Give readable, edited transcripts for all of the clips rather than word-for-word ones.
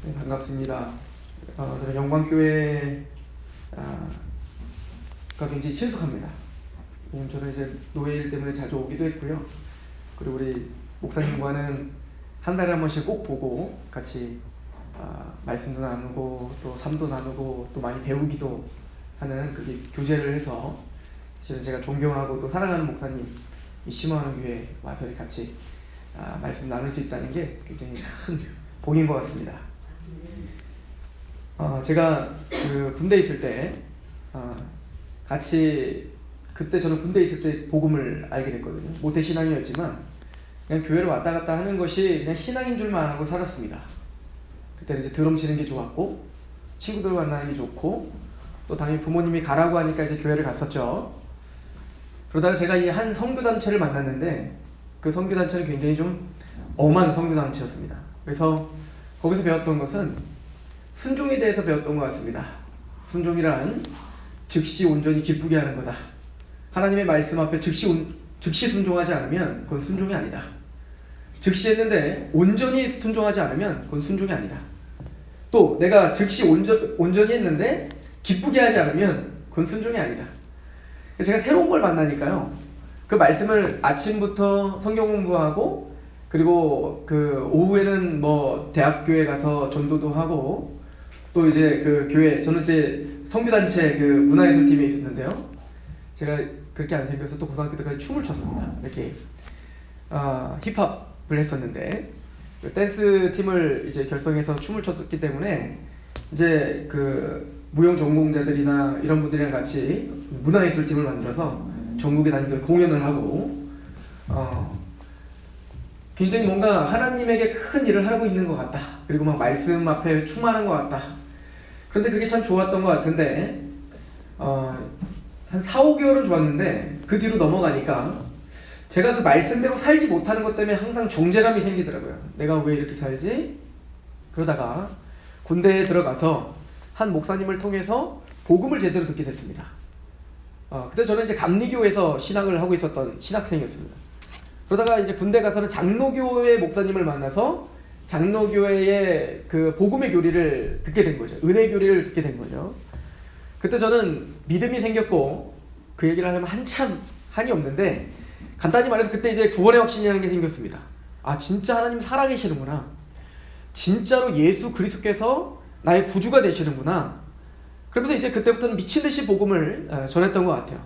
네, 반갑습니다. 저는 영광교회가 굉장히 친숙합니다. 저는 이제 노예 일 때문에 자주 오기도 했고요. 그리고 우리 목사님과는 한 달에 한 번씩 꼭 보고 같이 말씀도 나누고 또 삶도 나누고 또 많이 배우기도 하는 그게 교제를 해서 실은 제가 존경하고 또 사랑하는 목사님 이 심화하는 교회에 와서 같이 말씀 나눌 수 있다는 게 굉장히 큰 복인 것 같습니다. 제가 그 군대에 있을 때 같이 그때 저는 군대에 있을 때 복음을 알게 됐거든요. 모태 신앙이었지만 그냥 교회를 왔다 갔다 하는 것이 그냥 신앙인 줄만 알고 살았습니다. 그때는 이제 드럼 치는 게 좋았고 친구들 만나는 게 좋고 또 당연히 부모님이 가라고 하니까 이제 교회를 갔었죠. 그러다가 제가 이 한 선교단체를 만났는데 그 선교단체는 굉장히 좀 엄한 선교단체였습니다. 그래서 거기서 배웠던 것은 순종에 대해서 배웠던 것 같습니다. 순종이란 즉시 온전히 기쁘게 하는 거다. 하나님의 말씀 앞에 즉시 순종하지 않으면 그건 순종이 아니다. 즉시 했는데 온전히 순종하지 않으면 그건 순종이 아니다. 또 내가 즉시 온전히 했는데 기쁘게 하지 않으면 그건 순종이 아니다. 제가 새로운 걸 만나니까요. 그 말씀을 아침부터 성경 공부하고 그리고 그 오후에는 뭐 대학교에 가서 전도도 하고 또 이제 그 교회 저는 이제 선교단체 그 문화예술팀에 있었는데요. 제가 그렇게 안 생겨서 또 고등학교 때까지 춤을 췄습니다. 이렇게 힙합을 했었는데 댄스 팀을 이제 결성해서 춤을 췄었기 때문에 이제 그 무용 전공자들이나 이런 분들이랑 같이 문화예술팀을 만들어서 전국에 다니면서 공연을 하고 굉장히 뭔가 하나님에게 큰 일을 하고 있는 것 같다. 그리고 막 말씀 앞에 충만한 것 같다. 그런데 그게 참 좋았던 것 같은데 한 4, 5개월은 좋았는데 그 뒤로 넘어가니까 제가 그 말씀대로 살지 못하는 것 때문에 항상 정죄감이 생기더라고요. 내가 왜 이렇게 살지? 그러다가 군대에 들어가서 한 목사님을 통해서 복음을 제대로 듣게 됐습니다. 그때 저는 이제 감리교에서 신학을 하고 있었던 신학생이었습니다. 그러다가 이제 군대 가서는 장로교회 목사님을 만나서 장로교회의 그 복음의 교리를 듣게 된 거죠. 은혜 교리를 듣게 된 거죠. 그때 저는 믿음이 생겼고 그 얘기를 하려면 한참 한이 없는데 간단히 말해서 그때 이제 구원의 확신이라는 게 생겼습니다. 진짜 하나님 살아계시는구나. 진짜로 예수 그리스도께서 나의 구주가 되시는구나. 그러면서 이제 그때부터는 미친듯이 복음을 전했던 것 같아요.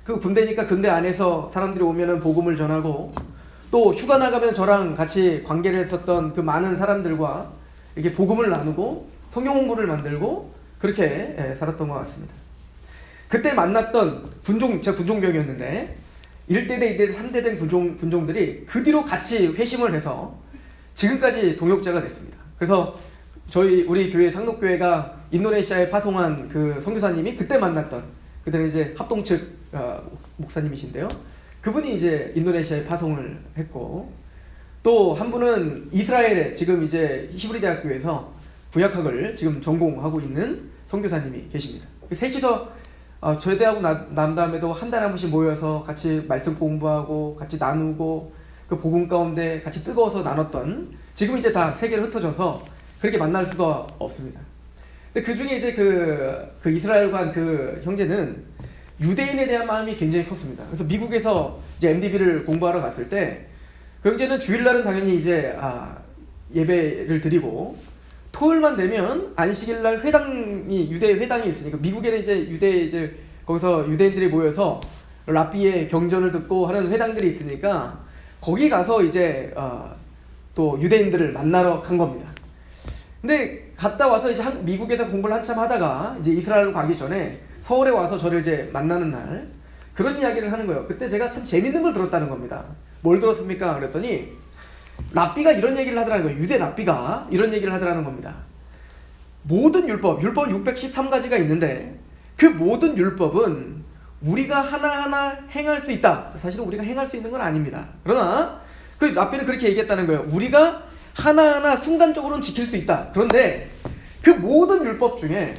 그 군대니까 군대 안에서 사람들이 오면은 복음을 전하고 또 휴가 나가면 저랑 같이 관계를 했었던 그 많은 사람들과 이렇게 복음을 나누고 성경 공부를 만들고 그렇게 살았던 것 같습니다. 그때 만났던 제가 군종병이었는데 1대대, 2대대, 3대대 된 군종들이 그 뒤로 같이 회심을 해서 지금까지 동역자가 됐습니다. 그래서 우리 교회 상록교회가 인도네시아에 파송한 그 선교사님이 그때 만났던 그때는 이제 합동 측 목사님이신데요. 그분이 이제 인도네시아에 파송을 했고 또 한 분은 이스라엘에 지금 이제 히브리 대학교에서 구약학을 지금 전공하고 있는 선교사님이 계십니다. 셋이서 제대하고 난 다음에도 한 달에 한 번씩 모여서 같이 말씀 공부하고 같이 나누고 그 복음 가운데 같이 뜨거워서 나눴던 지금 이제 다 세계로 흩어져서 그렇게 만날 수가 없습니다. 근데 그 중에 이제 그 이스라엘과 그 형제는 유대인에 대한 마음이 굉장히 컸습니다. 그래서 미국에서 이제 MDB를 공부하러 갔을 때 그 형제는 주일날은 당연히 이제 예배를 드리고 토요일만 되면 안식일날 유대 회당이 있으니까 미국에는 이제 거기서 유대인들이 모여서 랍비의 경전을 듣고 하는 회당들이 있으니까 거기 가서 이제 또 유대인들을 만나러 간 겁니다. 근데 갔다 와서 이제 미국에서 공부를 한참 하다가 이제 이스라엘로 가기 전에 서울에 와서 저를 이제 만나는 날 그런 이야기를 하는 거예요. 그때 제가 참 재밌는 걸 들었다는 겁니다. 뭘 들었습니까? 그랬더니 랍비가 이런 얘기를 하더라는 거예요. 유대 랍비가 이런 얘기를 하더라는 겁니다. 모든 율법 613가지가 있는데 그 모든 율법은 우리가 하나하나 행할 수 있다. 사실은 우리가 행할 수 있는 건 아닙니다. 그러나 그 랍비는 그렇게 얘기했다는 거예요. 우리가 하나하나 순간적으로는 지킬 수 있다. 그런데 그 모든 율법 중에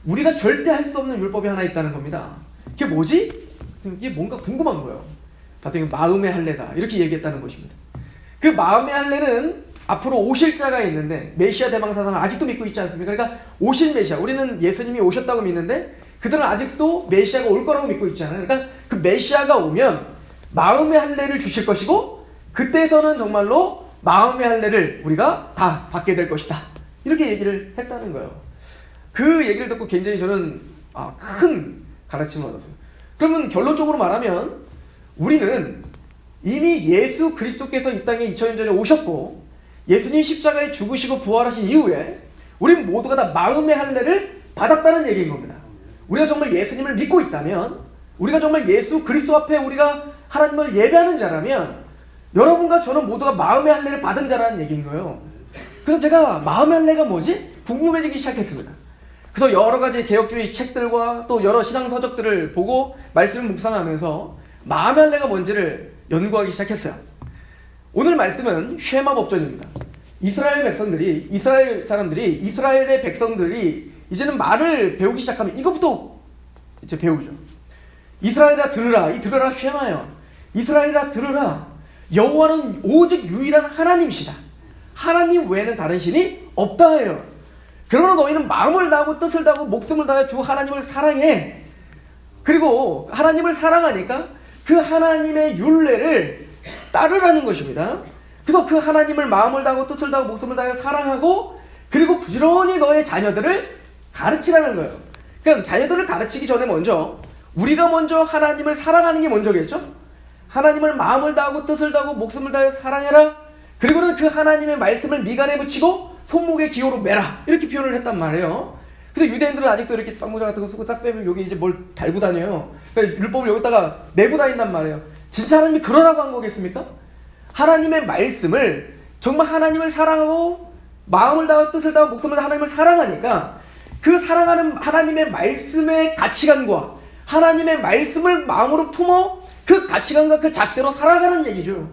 우리가 절대 할 수 없는 율법이 하나 있다는 겁니다. 그게 뭐지? 이게 뭔가 궁금한 거예요. 봤더니 마음의 할례다. 이렇게 얘기했다는 것입니다. 그 마음의 할례는 앞으로 오실 자가 있는데 메시아 대망사상을 아직도 믿고 있지 않습니까? 그러니까 오실 메시아, 우리는 예수님이 오셨다고 믿는데 그들은 아직도 메시아가 올 거라고 믿고 있잖아요. 그러니까 그 메시아가 오면 마음의 할례를 주실 것이고 그때서는 정말로 마음의 할례를 우리가 다 받게 될 것이다. 이렇게 얘기를 했다는 거예요. 그 얘기를 듣고 굉장히 저는 큰 가르침을 얻었어요. 그러면 결론적으로 말하면 우리는 이미 예수 그리스도께서 이 땅에 2000년 전에 오셨고 예수님 십자가에 죽으시고 부활하신 이후에 우리는 모두가 다 마음의 할례를 받았다는 얘기인 겁니다. 우리가 정말 예수님을 믿고 있다면, 우리가 정말 예수 그리스도 앞에 우리가 하나님을 예배하는 자라면 여러분과 저는 모두가 마음의 할례를 받은 자라는 얘기인 거예요. 그래서 제가 마음의 할례가 뭐지? 궁금해지기 시작했습니다. 그래서 여러 가지 개혁주의 책들과 또 여러 신앙 서적들을 보고 말씀을 묵상하면서 마음의 할례가 뭔지를 연구하기 시작했어요. 오늘 말씀은 쉐마 법전입니다. 이스라엘 사람들이 이스라엘의 백성들이 이제는 말을 배우기 시작하면 이것부터 이제 배우죠. 이스라엘아 들으라. 이 들으라 쉐마요. 이스라엘아 들으라. 여호와는 오직 유일한 하나님이시다. 하나님 외에는 다른 신이 없다 해요. 그러나 너희는 마음을 다하고 뜻을 다하고 목숨을 다해 주 하나님을 사랑해. 그리고 하나님을 사랑하니까 그 하나님의 율례를 따르라는 것입니다. 그래서 그 하나님을 마음을 다하고 뜻을 다하고 목숨을 다해 사랑하고 그리고 부지런히 너의 자녀들을 가르치라는 거예요. 그러니까 자녀들을 가르치기 전에 먼저 우리가 먼저 하나님을 사랑하는 게 먼저겠죠. 하나님을 마음을 다하고 뜻을 다하고 목숨을 다해 사랑해라. 그리고는 그 하나님의 말씀을 미간에 붙이고 손목에 기호로 매라. 이렇게 표현을 했단 말이에요. 그래서 유대인들은 아직도 이렇게 빵모자 같은 거 쓰고 딱 빼면 여기 이제 뭘 달고 다녀요. 그러니까 율법을 여기다가 메고 다닌단 말이에요. 진짜 하나님이 그러라고 한 거겠습니까? 하나님의 말씀을 정말 하나님을 사랑하고 마음을 다하고 뜻을 다하고 목숨을 다하고 하나님을 사랑하니까 그 사랑하는 하나님의 말씀의 가치관과 하나님의 말씀을 마음으로 품어 그 가치관과 그 잣대로 살아가는 얘기죠.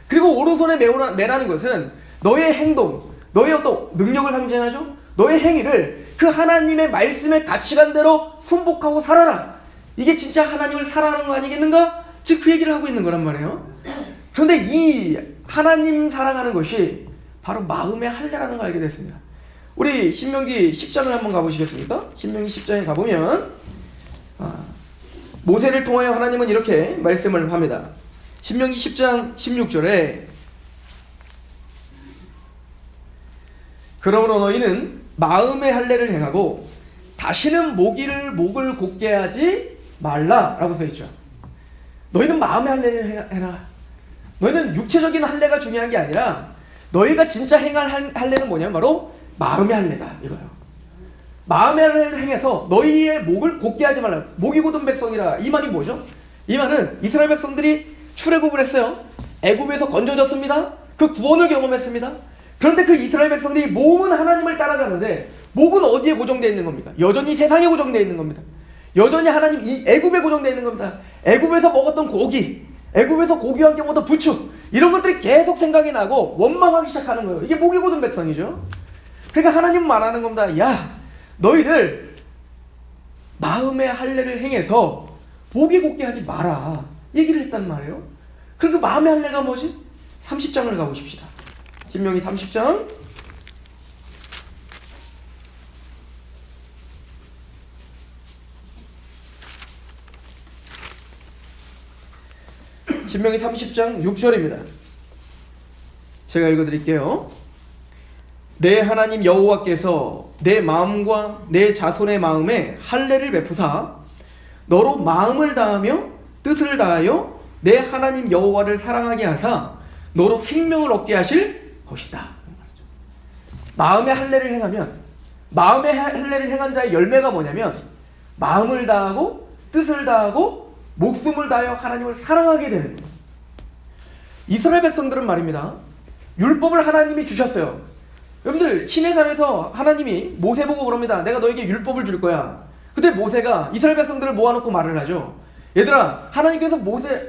그리고 오른손에 매라는 것은 너의 행동, 너의 어떤 능력을 상징하죠. 너의 행위를 그 하나님의 말씀의 가치관대로 순복하고 살아라. 이게 진짜 하나님을 사랑하는 거 아니겠는가? 즉 그 얘기를 하고 있는 거란 말이에요. 그런데 이 하나님 사랑하는 것이 바로 마음의 할례라는 걸 알게 됐습니다. 우리 신명기 10장을 한번 가보시겠습니까? 신명기 10장에 가보면 모세를 통하여 하나님은 이렇게 말씀을 합니다. 신명기 10장 16절에 그러므로 너희는 마음의 할례를 행하고 다시는 목을 곧게 하지 말라라고 써있죠. 너희는 마음의 할례를 해라. 너희는 육체적인 할례가 중요한 게 아니라 너희가 진짜 행할 할례는 뭐냐면 바로 마음의 할례다 이거예요. 마음의 할례를 행해서 너희의 목을 곧게 하지 말라. 목이 곧은 백성이라. 이 말이 뭐죠? 이 말은 이스라엘 백성들이 출애굽을 했어요. 애굽에서 건져졌습니다. 그 구원을 경험했습니다. 그런데 그 이스라엘 백성들이 몸은 하나님을 따라가는데 목은 어디에 고정되어 있는 겁니까? 여전히 세상에 고정되어 있는 겁니다. 여전히 하나님 이 애굽에 고정되어 있는 겁니다. 애굽에서 먹었던 고기, 애굽에서 고기와 함께 먹었던 부추, 이런 것들이 계속 생각이 나고 원망하기 시작하는 거예요. 이게 목이 곧은 백성이죠. 그러니까 하나님은 말하는 겁니다. 야, 너희들 마음의 할례를 행해서 목이 곧게 하지 마라 얘기를 했단 말이에요. 그럼 그 마음의 할례가 뭐지? 30장을 가보십시다. 신명기 30장 신명기 30장 6절입니다. 제가 읽어드릴게요. 내 하나님 여호와께서 내 마음과 내 자손의 마음에 할례를 베푸사 너로 마음을 다하며 뜻을 다하여 내 하나님 여호와를 사랑하게 하사 너로 생명을 얻게 하실 것이다. 마음의 할례를 행하면, 마음의 할례를 행한 자의 열매가 뭐냐면 마음을 다하고 뜻을 다하고 목숨을 다하여 하나님을 사랑하게 되는 거예요. 이스라엘 백성들은 말입니다. 율법을 하나님이 주셨어요. 여러분들 시내산에서 하나님이 모세 보고 그럽니다. 내가 너에게 율법을 줄 거야. 근데 모세가 이스라엘 백성들을 모아놓고 말을 하죠. 얘들아, 하나님께서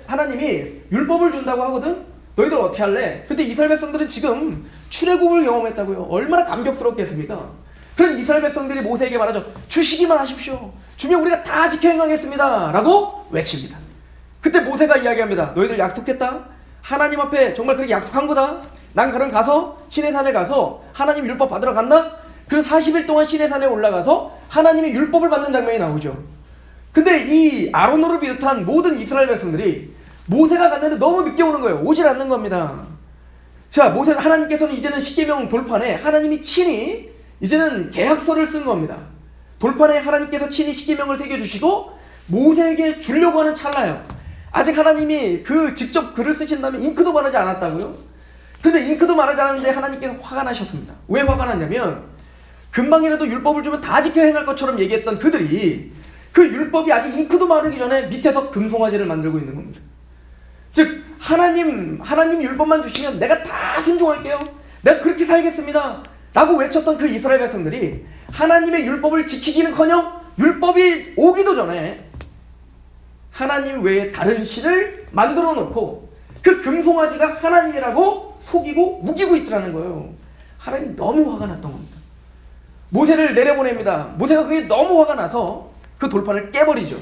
하나님이 율법을 준다고 하거든? 너희들 어떻게 할래? 근데 이스라엘 백성들은 지금 출애굽을 경험했다고요. 얼마나 감격스럽겠습니까? 그런 이스라엘 백성들이 모세에게 말하죠. 주시기만 하십시오. 주면 우리가 다 지켜 행하겠습니다. 라고 외칩니다. 그때 모세가 이야기합니다. 너희들 약속했다? 하나님 앞에 정말 그렇게 약속한 거다? 난 그럼 가서 시내산에 가서 하나님 율법 받으러 간다? 그래서 40일 동안 시내산에 올라가서 하나님의 율법을 받는 장면이 나오죠. 근데 이 아론을 비롯한 모든 이스라엘 백성들이 모세가 갔는데 너무 늦게 오는 거예요. 오질 않는 겁니다. 자, 모세는 하나님께서는 이제는 십계명 돌판에 하나님이 친히 이제는 계약서를 쓴 겁니다. 돌판에 하나님께서 친히 십계명을 새겨주시고 모세에게 주려고 하는 찰나요. 아직 하나님이 그 직접 글을 쓰신 다음에 잉크도 바르지 않았다고요? 그런데 잉크도 바르지 않았는데 하나님께서 화가 나셨습니다. 왜 화가 났냐면 금방이라도 율법을 주면 다 지켜 행할 것처럼 얘기했던 그들이 그 율법이 아직 잉크도 마르기 전에 밑에서 금송아지를 만들고 있는 겁니다. 즉 하나님 율법만 주시면 내가 다 순종할게요. 내가 그렇게 살겠습니다. 라고 외쳤던 그 이스라엘 백성들이 하나님의 율법을 지키기는커녕 율법이 오기도 전에 하나님 외에 다른 신을 만들어 놓고 그 금송아지가 하나님이라고 속이고 우기고 있더라는 거예요. 하나님 너무 화가 났던 겁니다. 모세를 내려보냅니다. 모세가 그게 너무 화가 나서 그 돌판을 깨버리죠.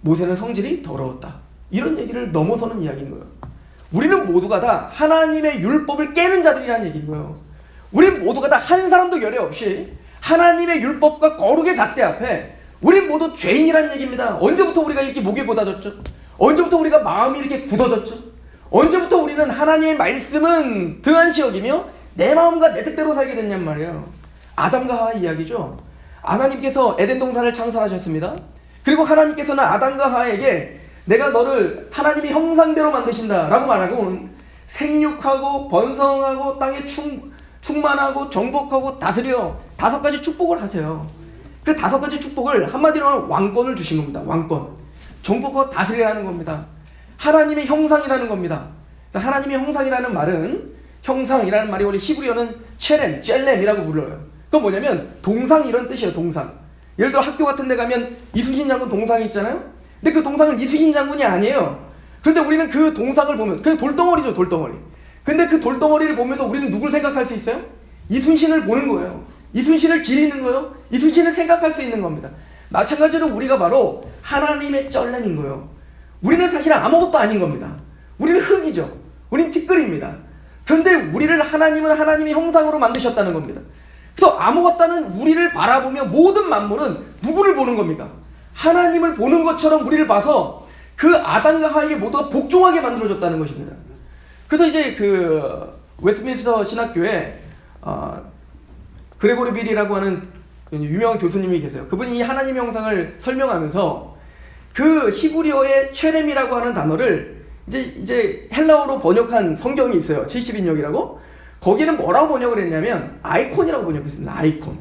모세는 성질이 더러웠다. 이런 얘기를 넘어서는 이야기인 거예요. 우리는 모두가 다 하나님의 율법을 깨는 자들이라는 얘기인 거예요. 우린 모두가 다 한 사람도 열애 없이 하나님의 율법과 거룩의 잣대 앞에 우린 모두 죄인이라는 얘기입니다. 언제부터 우리가 이렇게 목이 곧아졌죠? 언제부터 우리가 마음이 이렇게 굳어졌죠? 언제부터 우리는 하나님의 말씀은 등한시 여기며 내 마음과 내 뜻대로 살게 됐냔 말이에요. 아담과 하와 이야기죠. 하나님께서 에덴 동산을 창설하셨습니다. 그리고 하나님께서는 아담과 하와에게 내가 너를 하나님의 형상대로 만드신다 라고 말하고 생육하고 번성하고 땅에 충만하고 정복하고 다스려 5가지 축복을 하세요. 그 5가지 축복을 한마디로 하면 왕권을 주신 겁니다. 왕권. 정복하고 다스리라는 겁니다. 하나님의 형상이라는 겁니다. 하나님의 형상이라는 말은 형상이라는 말이 원래 히브리어는 체렘, 젤렘이라고 불러요. 그건 뭐냐면 동상 이런 뜻이에요. 동상. 예를 들어 학교 같은 데 가면 이순신 장군 동상이 있잖아요. 근데 그 동상은 이순신 장군이 아니에요. 그런데 우리는 그 동상을 보면 그냥 돌덩어리죠. 돌덩어리. 근데 그 돌덩어리를 보면서 우리는 누굴 생각할 수 있어요? 이순신을 보는 거예요. 이순신을 기리는 거예요. 이순신을 생각할 수 있는 겁니다. 마찬가지로 우리가 바로 하나님의 쩔렘인 거예요. 우리는 사실 아무것도 아닌 겁니다. 우리는 흙이죠. 우리는 티끌입니다. 그런데 우리를 하나님은 하나님의 형상으로 만드셨다는 겁니다. 그래서 아무것도는 우리를 바라보며 모든 만물은 누구를 보는 겁니까? 하나님을 보는 것처럼 우리를 봐서 그 아담과 하와에게 모두가 복종하게 만들어졌다는 것입니다. 그래서 이제 그 웨스트민스터 신학교에 그레고리 빌이라고 하는 유명한 교수님이 계세요. 그분이 하나님의 형상을 설명하면서 그 히브리어의 체렘이라고 하는 단어를 이제 헬라어로 번역한 성경이 있어요. 70인역이라고. 거기는 뭐라고 번역을 했냐면 아이콘이라고 번역했습니다. 아이콘.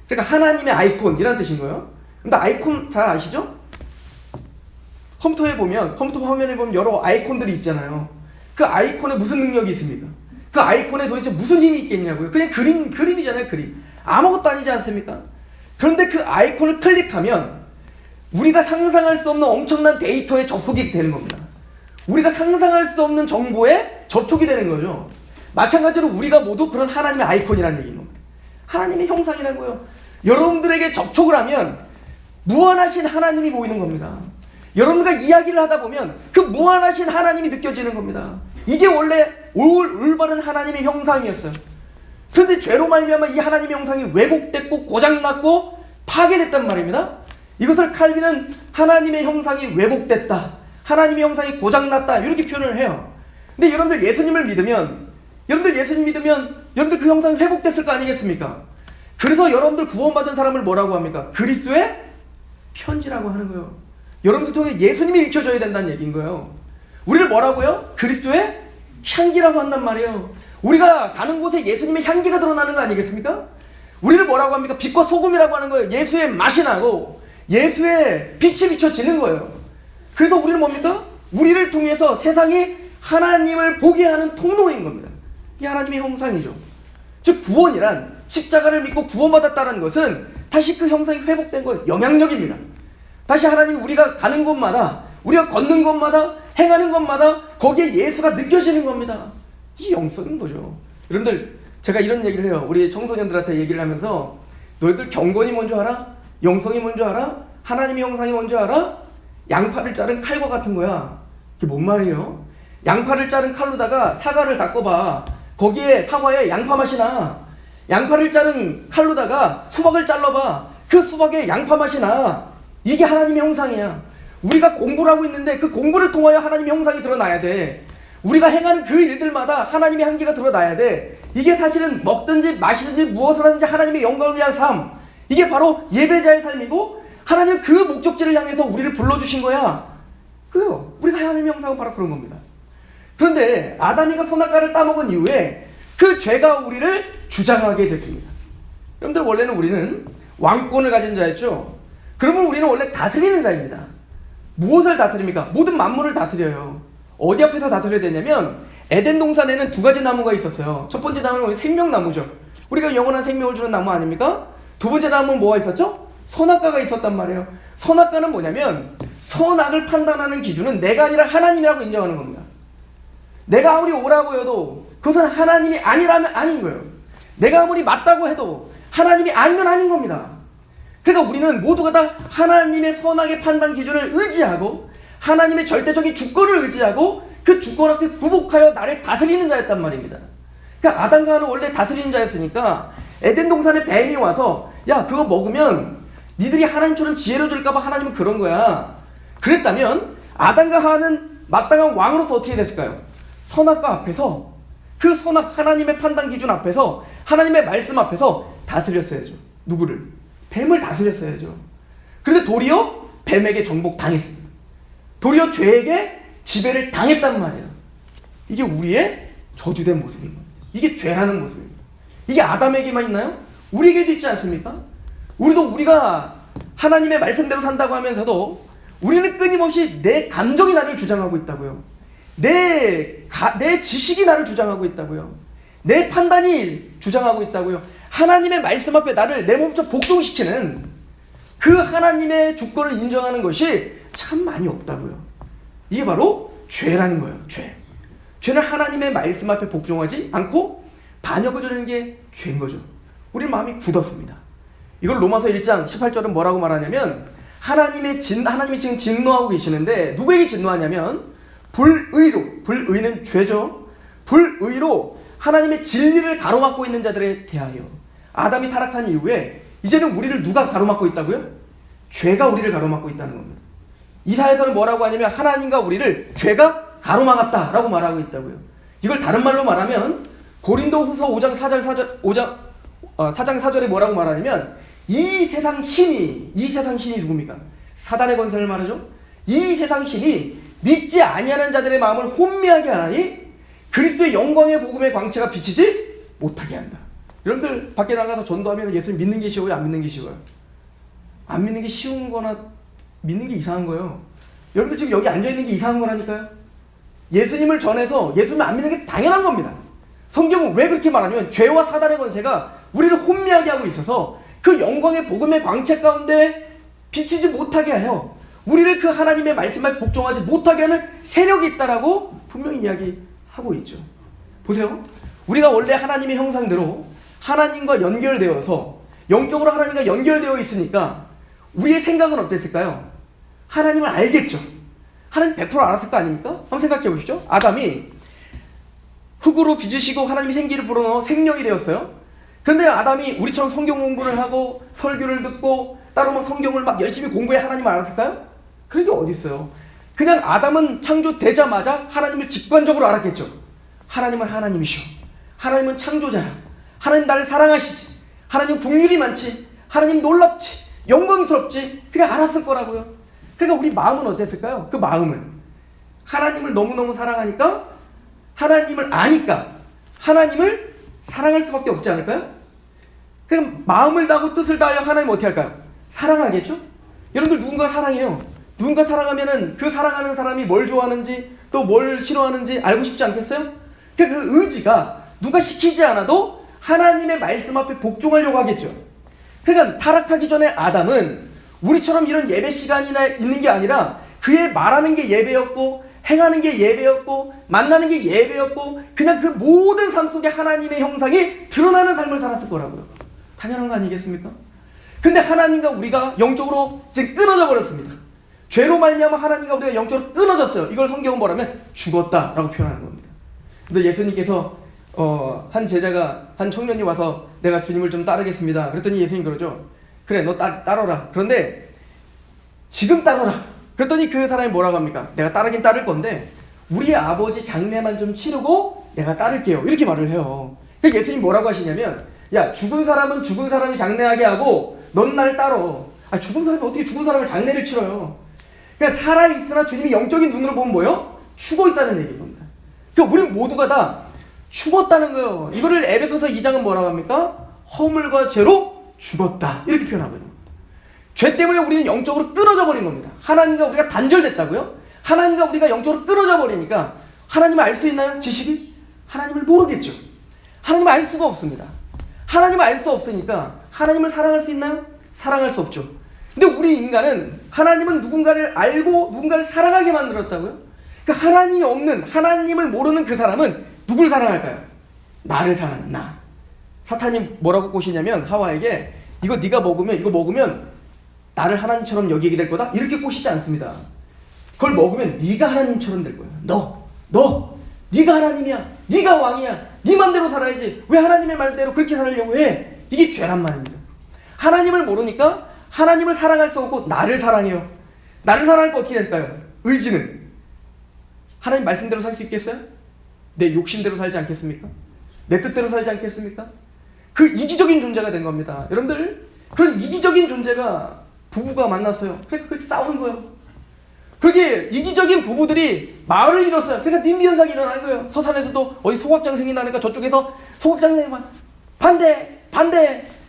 그러니까 하나님의 아이콘이라는 뜻인 거예요. 근데 아이콘 잘 아시죠? 컴퓨터에 보면 컴퓨터 화면에 보면 여러 아이콘들이 있잖아요. 그 아이콘에 무슨 능력이 있습니까? 그 아이콘에 도대체 무슨 힘이 있겠냐고요. 그냥 그림이잖아요. 그림. 아무것도 아니지 않습니까? 그런데 그 아이콘을 클릭하면 우리가 상상할 수 없는 엄청난 데이터에 접속이 되는 겁니다. 우리가 상상할 수 없는 정보에 접촉이 되는 거죠. 마찬가지로 우리가 모두 그런 하나님의 아이콘이라는 얘기인 겁니다. 하나님의 형상이라는 거예요. 여러분들에게 접촉을 하면 무한하신 하나님이 보이는 겁니다. 여러분과 이야기를 하다 보면 그 무한하신 하나님이 느껴지는 겁니다. 이게 원래 올바른 하나님의 형상이었어요. 그런데 죄로 말미암아 이 하나님의 형상이 왜곡됐고 고장났고 파괴됐단 말입니다. 이것을 칼빈은 하나님의 형상이 왜곡됐다, 하나님의 형상이 고장났다 이렇게 표현을 해요. 근데 여러분들 예수님을 믿으면 여러분들 그 형상이 회복됐을 거 아니겠습니까? 그래서 여러분들 구원받은 사람을 뭐라고 합니까? 그리스도의 편지라고 하는 거예요. 여러분들 통해 예수님이 일으켜줘야 된다는 얘기인 거예요. 우리를 뭐라고요? 그리스도의 향기라고 한단 말이에요. 우리가 가는 곳에 예수님의 향기가 드러나는 거 아니겠습니까? 우리를 뭐라고 합니까? 빛과 소금이라고 하는 거예요. 예수의 맛이 나고 예수의 빛이 비춰지는 거예요. 그래서 우리는 뭡니까? 우리를 통해서 세상이 하나님을 보게 하는 통로인 겁니다. 이게 하나님의 형상이죠. 즉 구원이란 십자가를 믿고 구원받았다는 것은 다시 그 형상이 회복된 거예요. 영향력입니다. 다시 하나님이 우리가 가는 곳마다, 우리가 걷는 곳마다, 행하는 곳마다 거기에 예수가 느껴지는 겁니다. 이게 영성인 거죠. 여러분들 제가 이런 얘기를 해요. 우리 청소년들한테 얘기를 하면서 너희들 경건이 뭔지 알아? 영성이 뭔지 알아? 하나님의 형상이 뭔지 알아? 양파를 자른 칼과 같은 거야. 이게 뭔 말이에요? 양파를 자른 칼로다가 사과를 닦아봐. 거기에 사과에 양파 맛이 나. 양파를 자른 칼로다가 수박을 잘라봐. 그 수박에 양파 맛이 나. 이게 하나님의 형상이야. 우리가 공부를 하고 있는데 그 공부를 통하여 하나님의 형상이 드러나야 돼. 우리가 행하는 그 일들마다 하나님의 향기가 드러나야 돼. 이게 사실은 먹든지 마시든지 무엇을 하든지 하나님의 영광을 위한 삶, 이게 바로 예배자의 삶이고 하나님은 그 목적지를 향해서 우리를 불러주신 거야. 그요. 우리가 하나님의 형상은 바로 그런 겁니다. 그런데 아담이가 선악과를 따먹은 이후에 그 죄가 우리를 주장하게 됐습니다. 여러분들, 원래는 우리는 왕권을 가진 자였죠. 그러면 우리는 원래 다스리는 자입니다. 무엇을 다스립니까? 모든 만물을 다스려요. 어디 앞에서 다스려야 되냐면 에덴 동산에는 두 가지 나무가 있었어요. 첫 번째 나무는 생명나무죠. 우리가 영원한 생명을 주는 나무 아닙니까? 두 번째 나무는 뭐가 있었죠? 선악과가 있었단 말이에요. 선악과는 뭐냐면 선악을 판단하는 기준은 내가 아니라 하나님이라고 인정하는 겁니다. 내가 아무리 옳아 보여도 그것은 하나님이 아니라면 아닌 거예요. 내가 아무리 맞다고 해도 하나님이 아니면 아닌 겁니다. 그러니까 우리는 모두가 다 하나님의 선악의 판단 기준을 의지하고 하나님의 절대적인 주권을 의지하고 그 주권 앞에 굴복하여 나를 다스리는 자였단 말입니다. 그러니까 아담과 하와는 원래 다스리는 자였으니까 에덴 동산에 뱀이 와서 야, 그거 먹으면 니들이 하나님처럼 지혜로워질까봐 하나님은 그런 거야. 그랬다면 아담과 하와는 마땅한 왕으로서 어떻게 됐을까요? 선악과 앞에서, 그 선악 하나님의 판단 기준 앞에서, 하나님의 말씀 앞에서 다스렸어야죠. 누구를? 뱀을 다스렸어야죠. 그런데 도리어 뱀에게 정복당했습니다. 도리어 죄에게 지배를 당했단 말이에요. 이게 우리의 저주된 모습입니다. 이게 죄라는 모습입니다. 이게 아담에게만 있나요? 우리에게도 있지 않습니까? 우리가 하나님의 말씀대로 산다고 하면서도 우리는 끊임없이 내 감정이 나를 주장하고 있다고요. 내 지식이 나를 주장하고 있다고요. 내 판단이 주장하고 있다고요. 하나님의 말씀 앞에 나를 내 몸처럼 복종시키는 그 하나님의 주권을 인정하는 것이 참 많이 없다고요. 이게 바로 죄라는 거예요. 죄는 하나님의 말씀 앞에 복종하지 않고 반역을 저지르는 게 죄인 거죠. 우리 마음이 굳었습니다. 이걸 로마서 1장 18절은 뭐라고 말하냐면 하나님이 지금 진노하고 계시는데 누구에게 진노하냐면 불의는 죄죠. 불의로 하나님의 진리를 가로막고 있는 자들에 대하여. 아담이 타락한 이후에 이제는 우리를 누가 가로막고 있다고요? 죄가 우리를 가로막고 있다는 겁니다. 이사야서는 뭐라고 하냐면 하나님과 우리를 죄가 가로막았다라고 말하고 있다고요. 이걸 다른 말로 말하면 고린도후서 5장 4절에 뭐라고 말하냐면 이 세상 신이 누굽니까? 사단의 권세를 말하죠. 이 세상 신이 믿지 아니하는 자들의 마음을 혼미하게 하나니 그리스도의 영광의 복음의 광채가 비치지 못하게 한다. 여러분들 밖에 나가서 전도하면 예수님 믿는 게 쉬워요? 안 믿는 게 쉬워요? 안 믿는 게 쉬운 거나 믿는 게 이상한 거예요. 여러분들 지금 여기 앉아있는 게 이상한 거라니까요. 예수님을 전해서 예수님을 안 믿는 게 당연한 겁니다. 성경은 왜 그렇게 말하냐면 죄와 사단의 권세가 우리를 혼미하게 하고 있어서 그 영광의 복음의 광채 가운데 비치지 못하게 하여 우리를 그 하나님의 말씀에 복종하지 못하게 하는 세력이 있다라고 분명히 이야기하고 있죠. 보세요. 우리가 원래 하나님의 형상대로 하나님과 연결되어서 영적으로 하나님과 연결되어 있으니까 우리의 생각은 어땠을까요? 하나님을 알겠죠. 하나님 100% 알았을 거 아닙니까? 한번 생각해 보시죠. 아담이 흙으로 빚으시고 하나님이 생기를 불어넣어 생명이 되었어요. 그런데 아담이 우리처럼 성경 공부를 하고 설교를 듣고 따로 막 성경을 막 열심히 공부해 하나님을 알았을까요? 그런 게 어디 있어요. 그냥 아담은 창조되자마자 하나님을 직관적으로 알았겠죠. 하나님은 하나님이셔. 하나님은 창조자야. 하나님 나를 사랑하시지. 하나님 국률이 많지. 하나님 놀랍지. 영광스럽지. 그냥 알았을 거라고요. 그러니까 우리 마음은 어땠을까요? 그 마음은 하나님을 너무너무 사랑하니까, 하나님을 아니까 하나님을 사랑할 수밖에 없지 않을까요? 그럼 마음을 다하고 뜻을 다하여 하나님 어떻게 할까요? 사랑하겠죠? 여러분들 누군가 사랑해요. 누군가 사랑하면은 그 사랑하는 사람이 뭘 좋아하는지 또 뭘 싫어하는지 알고 싶지 않겠어요? 그러니까 그 의지가 누가 시키지 않아도 하나님의 말씀 앞에 복종하려고 하겠죠. 그러니까 타락하기 전에 아담은 우리처럼 이런 예배 시간이나 있는 게 아니라 그의 말하는 게 예배였고 행하는 게 예배였고 만나는 게 예배였고 그냥 그 모든 삶 속에 하나님의 형상이 드러나는 삶을 살았을 거라고요. 당연한 거 아니겠습니까? 근데 하나님과 우리가 영적으로 지금 끊어져 버렸습니다. 죄로 말미암아 하나님과 우리가 영적으로 끊어졌어요. 이걸 성경은 뭐라면 죽었다라고 표현하는 겁니다. 근데 예수님께서 한 제자가 한 청년이 와서 내가 주님을 좀 따르겠습니다. 그랬더니 예수님 그러죠. 그래 너 따르라. 그런데 지금 따르라. 그랬더니 그 사람이 뭐라고 합니까? 내가 따르긴 따를 건데 우리 아버지 장례만 좀 치르고 내가 따를게요. 이렇게 말을 해요. 그러니까 예수님 뭐라고 하시냐면 야 죽은 사람은 죽은 사람이 장례하게 하고 넌 날 따러. 죽은 사람이 어떻게 죽은 사람을 장례를 치러요. 그러니까 살아있으나 주님이 영적인 눈으로 보면 뭐예요? 죽어 있다는 얘기인 겁니다. 그러니까 우리 모두가 다 죽었다는 거예요. 이거를 에베소서 2장은 뭐라고 합니까? 허물과 죄로 죽었다 이렇게 표현하거든요. 죄 때문에 우리는 영적으로 끊어져 버린 겁니다. 하나님과 우리가 단절됐다고요? 하나님과 우리가 영적으로 끊어져 버리니까 하나님을 알 수 있나요? 지식이? 하나님을 모르겠죠. 하나님을 알 수가 없습니다. 하나님을 알 수 없으니까 하나님을 사랑할 수 있나요? 사랑할 수 없죠. 근데 우리 인간은 하나님은 누군가를 알고 누군가를 사랑하게 만들었다고요? 그러니까 하나님이 없는, 하나님을 모르는 그 사람은 누굴 사랑할까요? 나를 사랑하는 나. 사탄이 뭐라고 꼬시냐면 하와에게 이거 네가 먹으면, 이거 먹으면 나를 하나님처럼 여기게 될 거다? 이렇게 꼬시지 않습니다. 그걸 먹으면 네가 하나님처럼 될 거야. 네가 하나님이야. 네가 왕이야. 네 맘대로 살아야지. 왜 하나님의 말대로 그렇게 살려고 해? 이게 죄란 말입니다. 하나님을 모르니까 하나님을 사랑할 수 없고 나를 사랑해요. 나를 사랑하니까 어떻게 될까요? 의지는 하나님 말씀대로 살 수 있겠어요? 내 욕심대로 살지 않겠습니까? 내 뜻대로 살지 않겠습니까? 그 이기적인 존재가 된 겁니다. 여러분들 그런 이기적인 존재가 부부가 만났어요. 그러니까 그렇게 싸우는 거예요. 그렇게 이기적인 부부들이 마을을 잃었어요. 그러니까 님비 현상이 일어난 거예요. 서산에서도 어디 소각장생이 나니까 저쪽에서 소각장생만 반대.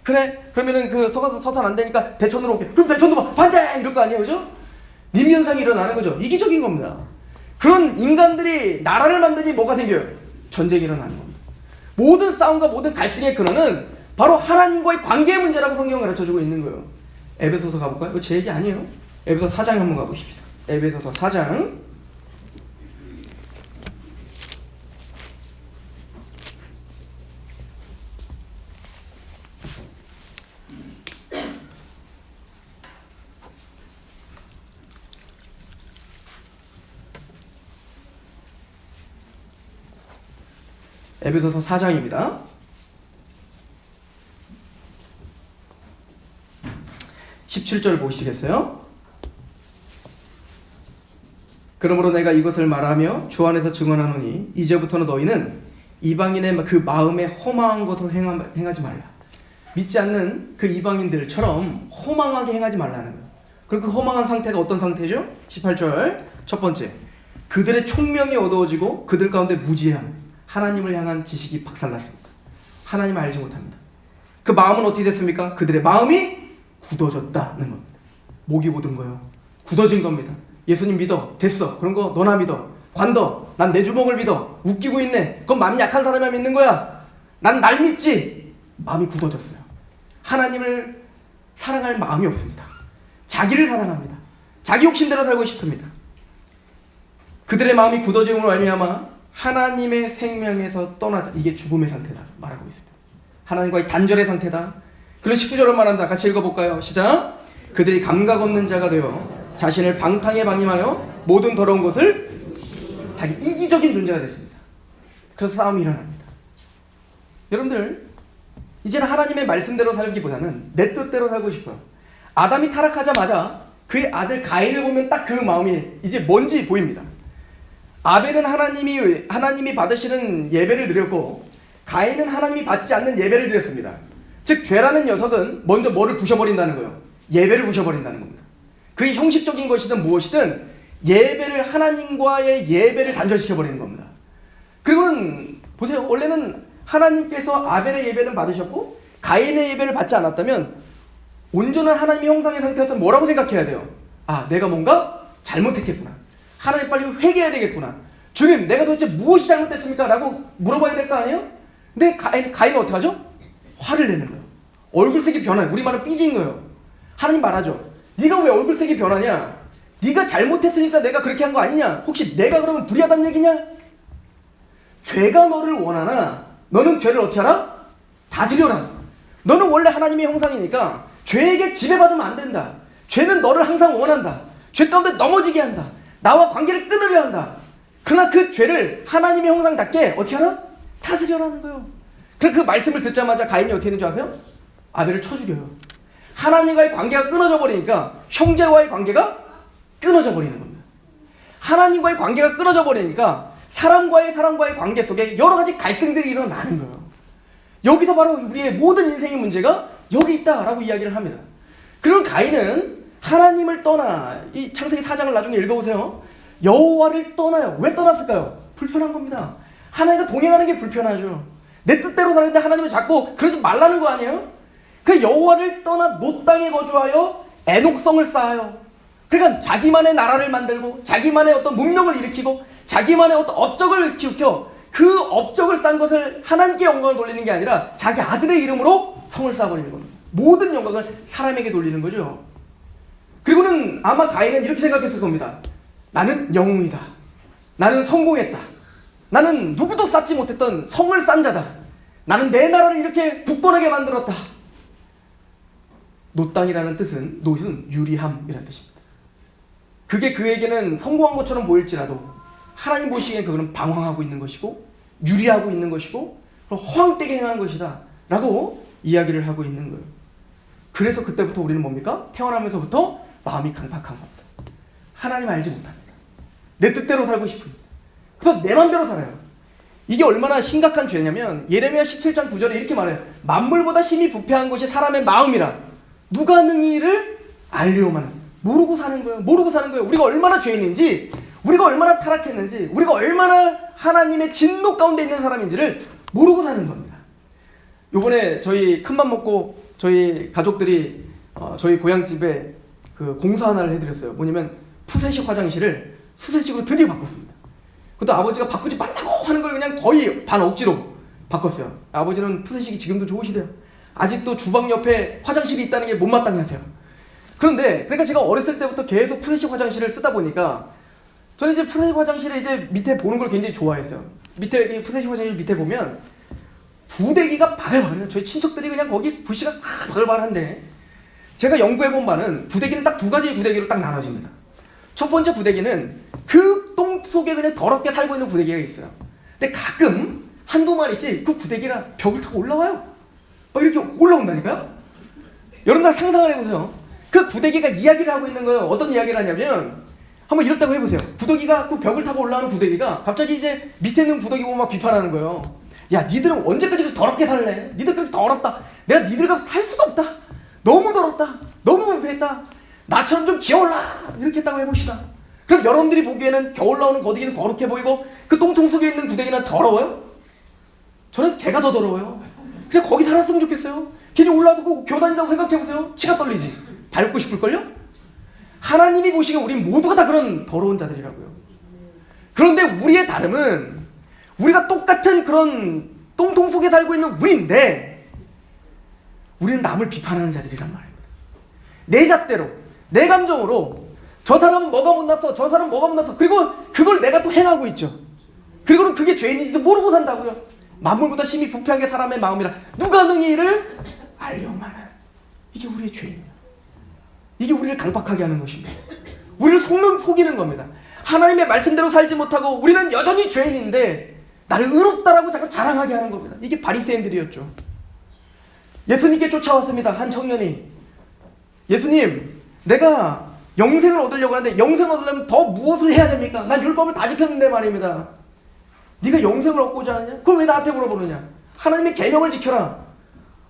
그래 그러면은 그 서산 안 되니까 대천으로 올게. 그럼 대천도 반대 이럴 거 아니에요, 그죠? 님비 현상이 일어나는 거죠. 이기적인 겁니다. 그런 인간들이 나라를 만드니 뭐가 생겨요? 전쟁이 일어나는 겁니다. 모든 싸움과 모든 갈등의 근원은 바로 하나님과의 관계의 문제라고 성경은 가르쳐주고 있는 거예요. 에베소서 가볼까요? 이거 제 얘기 아니에요. 에베소서 4장 한번 가보십시다. 에베소서 4장 4장입니다. 17절 보시겠어요? 그러므로 내가 이것을 말하며 주 안에서 증언하노니 이제부터는 너희는 이방인의 그 마음에 허망한 것을 행하지 말라. 믿지 않는 그 이방인들처럼 허망하게 행하지 말라는 거예요. 그럼 그 허망한 상태가 어떤 상태죠? 18절 첫 번째, 그들의 총명이 어두워지고 그들 가운데 무지함, 하나님을 향한 지식이 박살났습니다. 하나님을 알지 못합니다. 그 마음은 어떻게 됐습니까? 그들의 마음이 굳어졌다는 겁니다. 목이 굳은 거예요. 굳어진 겁니다. 예수님 믿어. 됐어. 그런 거 너나 믿어. 관둬. 난 내 주먹을 믿어. 웃기고 있네. 그건 마음이 약한 사람이야 믿는 거야. 난 날 믿지. 마음이 굳어졌어요. 하나님을 사랑할 마음이 없습니다. 자기를 사랑합니다. 자기 욕심대로 살고 싶습니다. 그들의 마음이 굳어짐으로 말미암아 하나님의 생명에서 떠나다. 이게 죽음의 상태다 말하고 있습니다. 하나님과의 단절의 상태다. 그런 19절을 말합니다. 같이 읽어볼까요? 시작. 그들이 감각 없는 자가 되어 자신을 방탕에 방임하여 모든 더러운 것을 자기 이기적인 존재가 됐습니다. 그래서 싸움이 일어납니다. 여러분들 이제는 하나님의 말씀대로 살기보다는 내 뜻대로 살고 싶어요. 아담이 타락하자마자 그의 아들 가인을 보면 딱 그 마음이 이제 뭔지 보입니다. 아벨은 하나님이 받으시는 예배를 드렸고 가인은 하나님이 받지 않는 예배를 드렸습니다. 즉 죄라는 녀석은 먼저 뭐를 부셔버린다는 거예요? 예배를 부셔버린다는 겁니다. 그게 형식적인 것이든 무엇이든 예배를 하나님과의 예배를 단절시켜버리는 겁니다. 그리고는 보세요. 원래는 하나님께서 아벨의 예배는 받으셨고 가인의 예배를 받지 않았다면 온전한 하나님의 형상의 상태에서 뭐라고 생각해야 돼요? 아, 내가 뭔가 잘못했겠구나. 하나님 빨리 회개해야 되겠구나. 주님, 내가 도대체 무엇이 잘못됐습니까? 라고 물어봐야 될 거 아니에요? 근데 가인은 어떻게 하죠? 화를 내는 거예요. 얼굴색이 변해요. 우리 말은 삐진 거예요. 하나님 말하죠. 네가 왜 얼굴색이 변하냐? 네가 잘못했으니까 내가 그렇게 한 거 아니냐? 혹시 내가 그러면 불의하다는 얘기냐? 죄가 너를 원하나 너는 죄를 어떻게 하라? 다스려라. 너는 원래 하나님의 형상이니까 죄에게 지배받으면 안 된다. 죄는 너를 항상 원한다. 죄 가운데 넘어지게 한다. 나와 관계를 끊으려 한다. 그러나 그 죄를 하나님의 형상답게 어떻게 하라? 다스려라는 거예요. 그래서 그 말씀을 듣자마자 가인이 어떻게 했는 줄 아세요? 아벨을 쳐 죽여요. 하나님과의 관계가 끊어져 버리니까 형제와의 관계가 끊어져 버리는 겁니다. 하나님과의 관계가 끊어져 버리니까 사람과의 관계 속에 여러 가지 갈등들이 일어나는 거예요. 여기서 바로 우리의 모든 인생의 문제가 여기 있다라고 이야기를 합니다. 그럼 가인은 하나님을 떠나, 이 창세기 4장을 나중에 읽어보세요. 여호와를 떠나요. 왜 떠났을까요? 불편한 겁니다. 하나님과 동행하는 게 불편하죠. 내 뜻대로 사는데 하나님을 자꾸 그러지 말라는 거 아니에요? 그래서 여호와를 떠나 노 땅에 거주하여 애녹성을 쌓아요. 그러니까 자기만의 나라를 만들고 자기만의 어떤 문명을 일으키고 자기만의 어떤 업적을 키우켜 그 업적을 쌓은 것을 하나님께 영광을 돌리는 게 아니라 자기 아들의 이름으로 성을 쌓아버리는 겁니다. 모든 영광을 사람에게 돌리는 거죠. 그리고는 아마 가인은 이렇게 생각했을 겁니다. 나는 영웅이다. 나는 성공했다. 나는 누구도 쌓지 못했던 성을 쌓은 자다. 나는 내 나라를 이렇게 굳건하게 만들었다. 노땅이라는 뜻은 노은 유리함이라는 뜻입니다. 그게 그에게는 성공한 것처럼 보일지라도 하나님 보시기엔 그거는 방황하고 있는 것이고 유리하고 있는 것이고 허황되게 행하는 것이다 라고 이야기를 하고 있는 거예요. 그래서 그때부터 우리는 뭡니까? 태어나면서부터 마음이 강팍한 겁니다. 하나님 알지 못합니다. 내 뜻대로 살고 싶습니다. 그래서 내 맘대로 살아요. 이게 얼마나 심각한 죄냐면 예레미야 17장 9절에 이렇게 말해요. 만물보다 심히 부패한 것이 사람의 마음이라 누가 능히를 알리오마는. 모르고 사는 거예요. 모르고 사는 거예요. 우리가 얼마나 죄인인지, 우리가 얼마나 타락했는지, 우리가 얼마나 하나님의 진노 가운데 있는 사람인지를 모르고 사는 겁니다. 요번에 저희 큰맘 먹고 저희 가족들이 저희 고향집에 그 공사 하나를 해드렸어요. 뭐냐면 푸세식 화장실을 수세식으로 드디어 바꿨습니다. 그것도 아버지가 바꾸지 말라고 하는 걸 그냥 거의 반 억지로 바꿨어요. 아버지는 푸세식이 지금도 좋으시대요. 아직도 주방 옆에 화장실이 있다는 게 못마땅하세요. 그런데 그러니까 제가 어렸을 때부터 계속 푸세식 화장실을 쓰다 보니까 저는 이제 푸세식 화장실에 이제 밑에 보는 걸 굉장히 좋아했어요. 밑에 푸세식 화장실 밑에 보면 부대기가 바글바글해요. 저희 친척들이 그냥 거기 부시가 바글바글한데 제가 연구해본 바는 부대기는 딱 두 가지 부대기로 딱 나눠집니다. 첫 번째 부대기는 그 똥 속에 그냥 더럽게 살고 있는 부대기가 있어요. 근데 가끔 한두 마리씩 그 부대기가 벽을 타고 올라와요. 막 이렇게 올라온다니까요? 여러분들 상상을 해보세요. 그 부대기가 이야기를 하고 있는 거예요. 어떤 이야기를 하냐면 한번 이렇다고 해보세요. 부대기가 그 벽을 타고 올라오는 부대기가 갑자기 이제 밑에 있는 부대기 보고 막 비판하는 거예요. 야, 니들은 언제까지 그렇게 더럽게 살래? 니들 그렇게 더럽다. 내가 니들과 살 수가 없다. 너무 더럽다. 너무 부패했다. 나처럼 좀 기어올라. 이렇게 했다고 해봅시다. 그럼 여러분들이 보기에는 겨울 나오는 거대기는 거룩해 보이고 그 똥통 속에 있는 부대기는 더러워요? 저는 걔가 더 더러워요. 그냥 거기 살았으면 좋겠어요. 괜히 올라와서 꼭 교단이라고 생각해보세요. 치가 떨리지. 밟고 싶을걸요? 하나님이 보시기에 우리 모두가 다 그런 더러운 자들이라고요. 그런데 우리의 다름은 우리가 똑같은 그런 똥통 속에 살고 있는 우리인데 우리는 남을 비판하는 자들이란 말입니다. 내 잣대로, 내 감정으로 저 사람은 뭐가 못났어, 저 사람은 뭐가 못났어. 그리고 그걸 내가 또 행하고 있죠. 그리고는 그게 죄인인지도 모르고 산다고요. 만물보다 심히 부패한 게 사람의 마음이라 누가 능히 이를 알려마는. 이게 우리의 죄입니다. 이게 우리를 강박하게 하는 것입니다. 우리를 속이는 겁니다. 하나님의 말씀대로 살지 못하고 우리는 여전히 죄인인데 나를 의롭다라고 자꾸 자랑하게 하는 겁니다. 이게 바리새인들이었죠. 예수님께 쫓아왔습니다. 한 청년이 예수님, 내가 영생을 얻으려고 하는데 영생을 얻으려면 더 무엇을 해야 됩니까? 난 율법을 다 지켰는데 말입니다. 네가 영생을 얻고자 하느냐? 그걸 왜 나한테 물어보느냐? 하나님의 계명을 지켜라.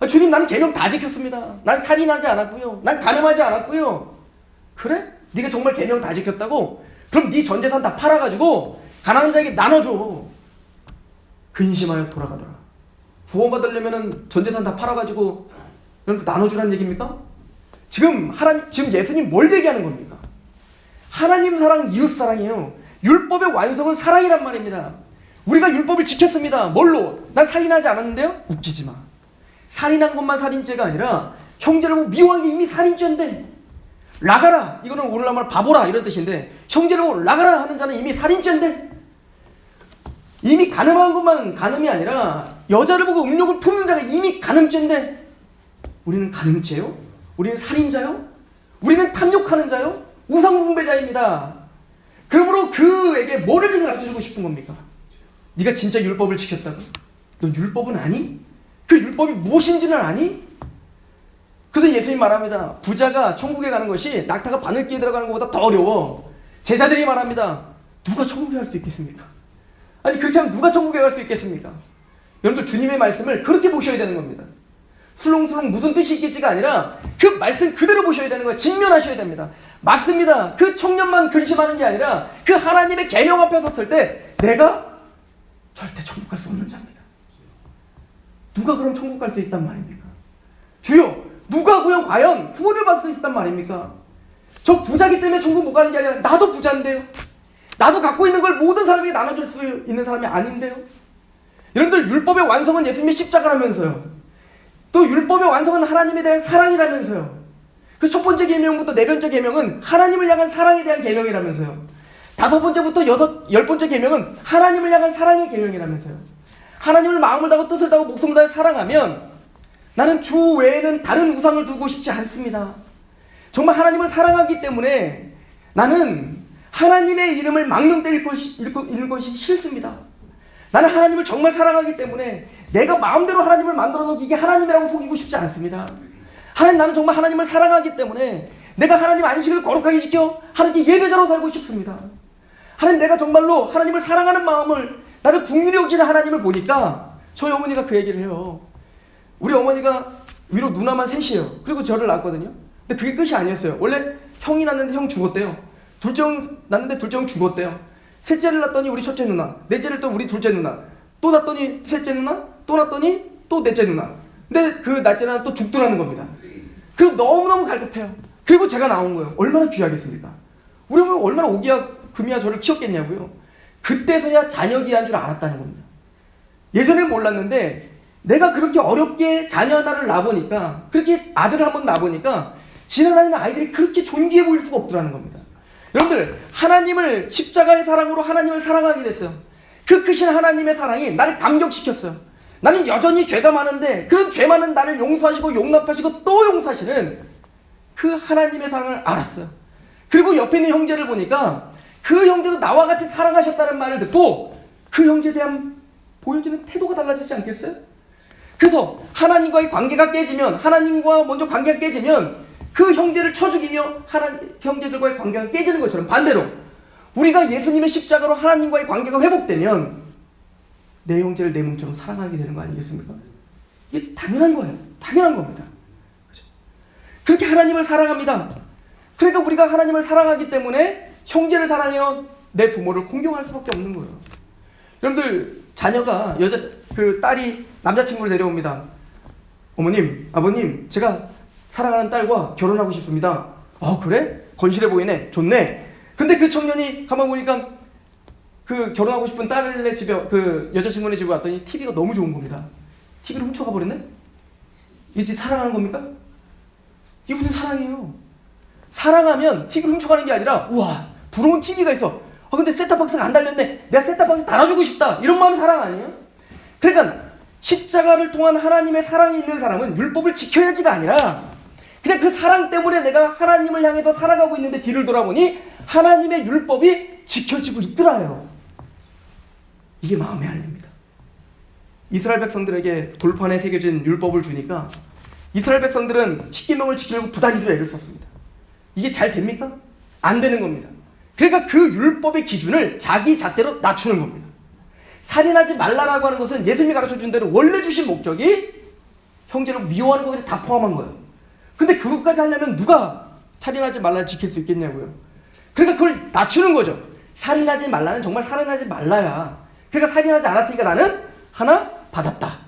주님, 나는 계명 다 지켰습니다. 난 살인하지 않았고요. 난 간음하지 않았고요. 그래? 네가 정말 계명 다 지켰다고? 그럼 네 전 재산 다 팔아가지고 가난한 자에게 나눠줘. 근심하여 돌아가더라. 구원받으려면 전 재산 다 팔아가지고 나눠주라는 얘기입니까? 지금 예수님 뭘 얘기하는 겁니까? 하나님 사랑, 이웃 사랑이에요. 율법의 완성은 사랑이란 말입니다. 우리가 율법을 지켰습니다. 뭘로? 난 살인하지 않았는데요? 웃기지 마. 살인한 것만 살인죄가 아니라 형제를 미워한 게 이미 살인죄인데 라가라, 이거는 오늘날 말 바보라 이런 뜻인데 형제를 라가라 하는 자는 이미 살인죄인데 이미 간음한 것만 간음이 아니라 여자를 보고 음욕을 품는 자가 이미 간음죄인데 우리는 간음죄요? 우리는 살인자요? 우리는 탐욕하는 자요? 우상숭배자입니다. 그러므로 그에게 뭐를 좀 가르쳐주고 싶은 겁니까? 네가 진짜 율법을 지켰다고? 넌 율법은 아니? 그 율법이 무엇인지는 아니? 그래서 예수님 말합니다. 부자가 천국에 가는 것이 낙타가 바늘기에 들어가는 것보다 더 어려워. 제자들이 말합니다. 누가 천국에 갈 수 있겠습니까? 아니 그렇게 하면 누가 천국에 갈 수 있겠습니까? 여러분들 주님의 말씀을 그렇게 보셔야 되는 겁니다. 술렁술렁 무슨 뜻이 있겠지가 아니라 그 말씀 그대로 보셔야 되는 거예요. 직면하셔야 됩니다. 맞습니다. 그 청년만 근심하는 게 아니라 그 하나님의 계명 앞에 섰을 때 내가 절대 천국 갈 수 없는 자입니다. 누가 그럼 천국 갈 수 있단 말입니까? 주여 누가 과연 구원을 받을 수 있단 말입니까? 저 부자기 때문에 천국 못 가는 게 아니라 나도 부자인데요. 나도 갖고 있는 걸 모든 사람에게 나눠줄 수 있는 사람이 아닌데요. 여러분들 율법의 완성은 예수님의 십자가라면서요. 또 율법의 완성은 하나님에 대한 사랑이라면서요. 그 첫 번째 계명부터 네 번째 계명은 하나님을 향한 사랑에 대한 계명이라면서요. 다섯 번째부터 열 번째 계명은 하나님을 향한 사랑의 계명이라면서요. 하나님을 마음을 다하고 뜻을 다하고 목숨을 다해 사랑하면 나는 주 외에는 다른 우상을 두고 싶지 않습니다. 정말 하나님을 사랑하기 때문에 나는 하나님의 이름을 망령때 읽는 것이 싫습니다. 나는 하나님을 정말 사랑하기 때문에 내가 마음대로 하나님을 만들어 놓고 이게 하나님이라고 속이고 싶지 않습니다. 하나님 나는 정말 하나님을 사랑하기 때문에 내가 하나님 안식을 거룩하게 지켜 하나님께 예배자로 살고 싶습니다. 하나님 내가 정말로 하나님을 사랑하는 마음을 나를 국률이 여기는 하나님을 보니까 저희 어머니가 그 얘기를 해요. 우리 어머니가 위로 누나만 셋이에요. 그리고 저를 낳았거든요. 근데 그게 끝이 아니었어요. 원래 형이 낳는데 형 죽었대요. 둘째 형 낳는데 둘째 형 죽었대요. 셋째를 낳았더니 우리 첫째 누나, 넷째를 또 우리 둘째 누나, 또 낳았더니 셋째 누나, 또 낳았더니 또 넷째 누나. 근데 그 넷째 누나는 또 죽더라는 겁니다. 그리고 너무너무 갈급해요. 그리고 제가 나온 거예요. 얼마나 귀하겠습니까? 우리 어머니 얼마나 오기야 금이야 저를 키웠겠냐고요. 그때서야 자녀 귀한 줄 알았다는 겁니다. 예전엔 몰랐는데 내가 그렇게 어렵게 자녀 하나를 낳아보니까, 그렇게 아들을 한번 낳아보니까 지나다니는 아이들이 그렇게 존귀해 보일 수가 없더라는 겁니다. 여러분들 하나님을 십자가의 사랑으로 하나님을 사랑하게 됐어요. 그 크신 하나님의 사랑이 나를 감격시켰어요. 나는 여전히 죄가 많은데 그런 죄 많은 나를 용서하시고 용납하시고 또 용서하시는 그 하나님의 사랑을 알았어요. 그리고 옆에 있는 형제를 보니까 그 형제도 나와 같이 사랑하셨다는 말을 듣고 그 형제에 대한 보여지는 태도가 달라지지 않겠어요? 그래서 하나님과의 관계가 깨지면, 하나님과 먼저 관계가 깨지면 그 형제를 쳐 죽이며 형제들과의 관계가 깨지는 것처럼 반대로 우리가 예수님의 십자가로 하나님과의 관계가 회복되면 내 형제를 내 몸처럼 사랑하게 되는 거 아니겠습니까? 이게 당연한 거예요. 당연한 겁니다. 그렇죠? 그렇게 하나님을 사랑합니다. 그러니까 우리가 하나님을 사랑하기 때문에 형제를 사랑해요. 내 부모를 공경할 수밖에 없는 거예요. 여러분들 자녀가 딸이 남자친구를 데려옵니다. 어머님, 아버님, 제가 사랑하는 딸과 결혼하고 싶습니다. 그래? 건실해 보이네. 좋네. 근데 그 청년이 가만 보니까 그 결혼하고 싶은 딸의 집에, 그 여자친구네 집에 왔더니 TV가 너무 좋은 겁니다. TV를 훔쳐가 버렸네? 이게 사랑하는 겁니까? 이게 무슨 사랑이에요? 사랑하면 TV를 훔쳐가는 게 아니라 우와 부러운 TV가 있어. 근데 셋탑박스가 안 달렸네. 내가 셋탑박스 달아주고 싶다. 이런 마음이 사랑 아니에요? 그러니까 십자가를 통한 하나님의 사랑이 있는 사람은 율법을 지켜야지가 아니라 그냥 그 사랑 때문에 내가 하나님을 향해서 살아가고 있는데 뒤를 돌아보니 하나님의 율법이 지켜지고 있더라요. 이게 마음의 할례입니다. 이스라엘 백성들에게 돌판에 새겨진 율법을 주니까 이스라엘 백성들은 십계명을 지키려고 부단히도 애를 썼습니다. 이게 잘 됩니까? 안 되는 겁니다. 그러니까 그 율법의 기준을 자기 잣대로 낮추는 겁니다. 살인하지 말라라고 하는 것은 예수님이 가르쳐준 대로 원래 주신 목적이 형제를 미워하는 것에 다 포함한 거예요. 근데 그것까지 하려면 누가 살인하지 말라를 지킬 수 있겠냐고요. 그러니까 그걸 낮추는 거죠. 살인하지 말라는 정말 살인하지 말라야. 그러니까 살인하지 않았으니까 나는 하나 받았다.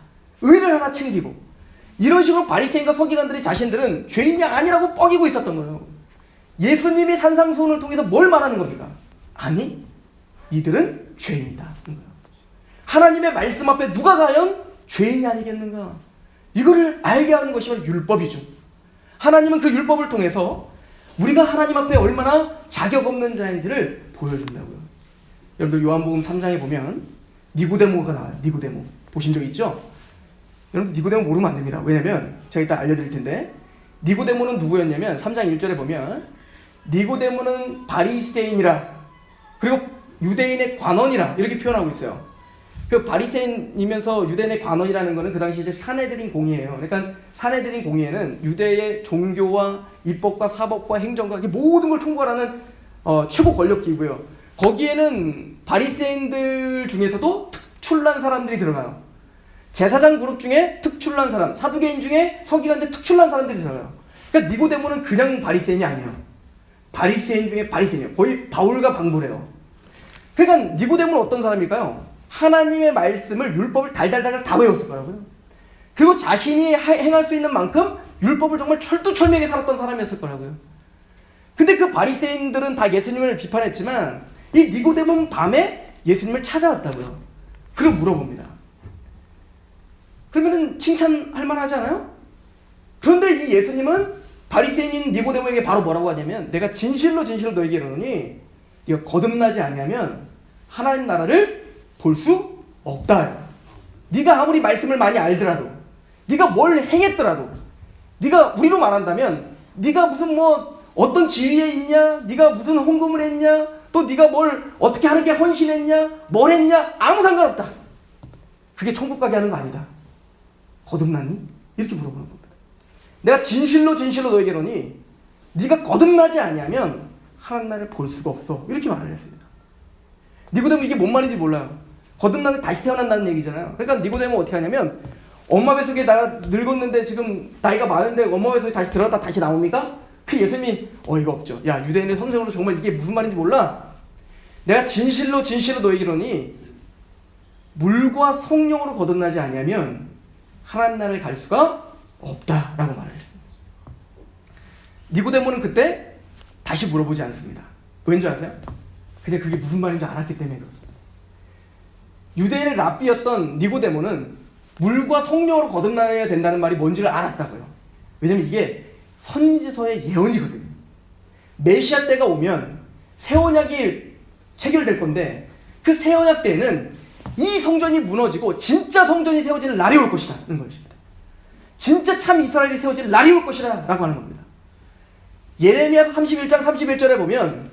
의를 하나 챙기고. 이런 식으로 바리새인과 서기관들이 자신들은 죄인이 아니라고 뻐기고 있었던 거예요. 예수님이 산상수훈을 통해서 뭘 말하는 겁니까? 아니, 니들은 죄인이다. 하나님의 말씀 앞에 누가 과연 죄인이 아니겠는가? 이거를 알게 하는 것이 바로 율법이죠. 하나님은 그 율법을 통해서 우리가 하나님 앞에 얼마나 자격 없는 자인지를 보여준다고요. 여러분들 요한복음 3장에 보면 니고데모가 나와요. 니고데모. 보신 적 있죠? 여러분들 니고데모 모르면 안 됩니다. 왜냐면 제가 일단 알려드릴 텐데 니고데모는 누구였냐면 3장 1절에 보면 니고데모는 바리새인이라 그리고 유대인의 관원이라 이렇게 표현하고 있어요. 그 바리새인이면서 유대인의 관원이라는 거는 그 당시 이제 사내들인 공의예요. 그러니까 사내들인 공의에는 유대의 종교와 입법과 사법과 행정과 이 모든 걸 총괄하는 최고 권력 기구예요. 거기에는 바리새인들 중에서도 특출난 사람들이 들어가요. 제사장 그룹 중에 특출난 사람, 사두개인 중에 서기관들 특출난 사람들이 들어가요. 그러니까 니고데모는 그냥 바리새인이 아니에요. 바리새인 중에 바리새인이에요. 거의 바울과 방불해요. 그러니까 니고데모는 어떤 사람일까요? 하나님의 말씀을 율법을 달달달 다 외웠을 거라고요. 그리고 자신이 행할 수 있는 만큼 율법을 정말 철두철미하게 살았던 사람이었을 거라고요. 근데 그 바리새인들은 다 예수님을 비판했지만 이 니고데모는 밤에 예수님을 찾아왔다고요. 그리고 물어봅니다. 그러면은 칭찬할 만하지 않아요? 그런데 이 예수님은 바리새인인 니고데모에게 바로 뭐라고 하냐면 내가 진실로 너에게 이르노니 네가 거듭나지 아니하면 하나님 나라를 볼 수 없다. 네가 아무리 말씀을 많이 알더라도, 네가 뭘 행했더라도, 네가 우리로 말한다면 네가 무슨 뭐 어떤 지위에 있냐, 네가 무슨 헌금을 했냐, 또 네가 뭘 어떻게 하는 게 헌신했냐, 뭘 했냐, 아무 상관없다. 그게 천국 가게 하는 거 아니다. 거듭났니? 이렇게 물어보는 겁니다. 내가 진실로 너에게 이르노니 네가 거듭나지 아니하면 하나님 나라를 볼 수가 없어. 이렇게 말을 했습니다. 니고데모 이게 뭔 말인지 몰라요. 거듭나면 다시 태어난다는 얘기잖아요. 그러니까 니고데모 어떻게 하냐면 엄마 뱃속에 나 늙었는데 지금 나이가 많은데 엄마 뱃속에 다시 들어갔다 다시 나옵니까? 그 예수님이 어이가 없죠. 야, 유대인의 선생으로 정말 이게 무슨 말인지 몰라? 내가 진실로 너에게 이르노니 물과 성령으로 거듭나지 아니하면 하나님 나라를 갈 수가 없다라고 말을 했습니다. 니고데모는 그때 다시 물어보지 않습니다. 왠지 아세요? 그냥 그게 무슨 말인지 알았기 때문에 그렇습니다. 유대인의 랍비였던 니고데모는 물과 성령으로 거듭나야 된다는 말이 뭔지를 알았다고요. 왜냐면 이게 선지서의 예언이거든요. 메시아 때가 오면 새 언약이 체결될 건데 그 새 언약 때에는 이 성전이 무너지고 진짜 성전이 세워질 날이 올 것이라는 것입니다. 진짜 참 이스라엘이 세워질 날이 올 것이라 라고 하는 겁니다. 예레미야서 31장 31절에 보면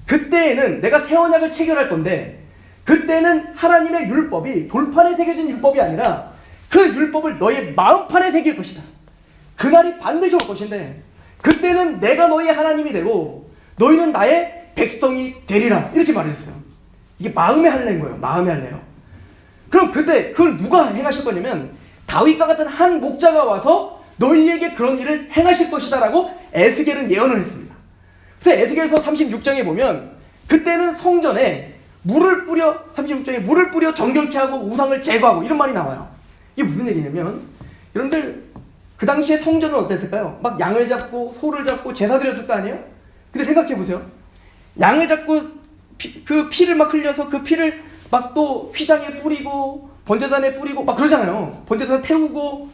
그때에는 내가 새 언약을 체결할 건데 그때는 하나님의 율법이 돌판에 새겨진 율법이 아니라 그 율법을 너의 마음판에 새길 것이다. 그날이 반드시 올 것인데 그때는 내가 너희의 하나님이 되고 너희는 나의 백성이 되리라. 이렇게 말했어요. 이게 마음의 할례인 거예요. 마음의 할례요. 그럼 그때 그걸 누가 행하실 거냐면 다윗과 같은 한 목자가 와서 너희에게 그런 일을 행하실 것이다 라고 에스겔은 예언을 했습니다. 그래서 에스겔서 36장에 보면 그때는 성전에 물을 뿌려 36장에 물을 뿌려 정결케 하고 우상을 제거하고 이런 말이 나와요. 이게 무슨 얘기냐면 여러분들 그 당시에 성전은 어땠을까요? 막 양을 잡고 소를 잡고 제사 드렸을 거 아니에요? 근데 생각해 보세요. 양을 잡고 그 피를 막 흘려서 그 피를 막 또 휘장에 뿌리고 번제단에 뿌리고 막 그러잖아요. 번제단 태우고.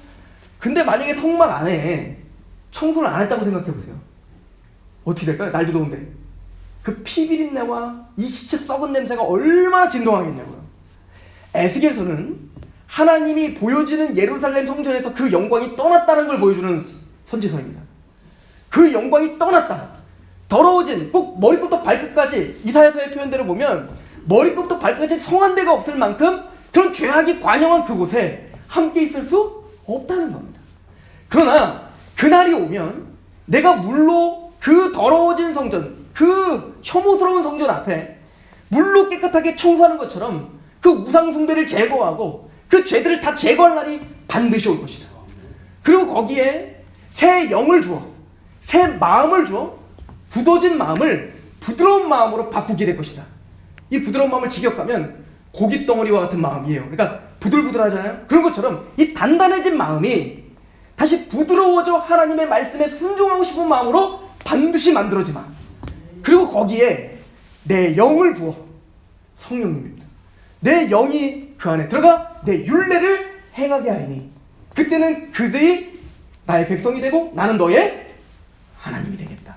근데 만약에 성막 안에 청소를 안 했다고 생각해 보세요. 어떻게 될까요? 날도 더운데. 그 피 비린내와 이 시체 썩은 냄새가 얼마나 진동하겠냐고요. 에스겔서는 하나님이 보여지는 예루살렘 성전에서 그 영광이 떠났다는 걸 보여주는 선지서입니다. 그 영광이 떠났다. 더러워진 꼭 머리끝부터 발끝까지 이사야서의 표현대로 보면 머리끝부터 발끝까지 성한 데가 없을 만큼 그런 죄악이 관영한 그곳에 함께 있을 수 없다는 겁니다. 그러나 그날이 오면 내가 물로 그 더러워진 성전, 그 혐오스러운 성전 앞에 물로 깨끗하게 청소하는 것처럼 그 우상 숭배를 제거하고 그 죄들을 다 제거할 날이 반드시 올 것이다. 그리고 거기에 새 영을 주어 새 마음을 주어 굳어진 마음을 부드러운 마음으로 바꾸게 될 것이다. 이 부드러운 마음을 직역하면 고깃덩어리와 같은 마음이에요. 그러니까 부들부들하잖아요. 그런 것처럼 이 단단해진 마음이 다시 부드러워져 하나님의 말씀에 순종하고 싶은 마음으로 반드시 만들어지마. 그리고 거기에 내 영을 부어 성령님입니다. 내 영이 그 안에 들어가 내 율례를 행하게 하리니 그때는 그들이 나의 백성이 되고 나는 너의 하나님이 되겠다.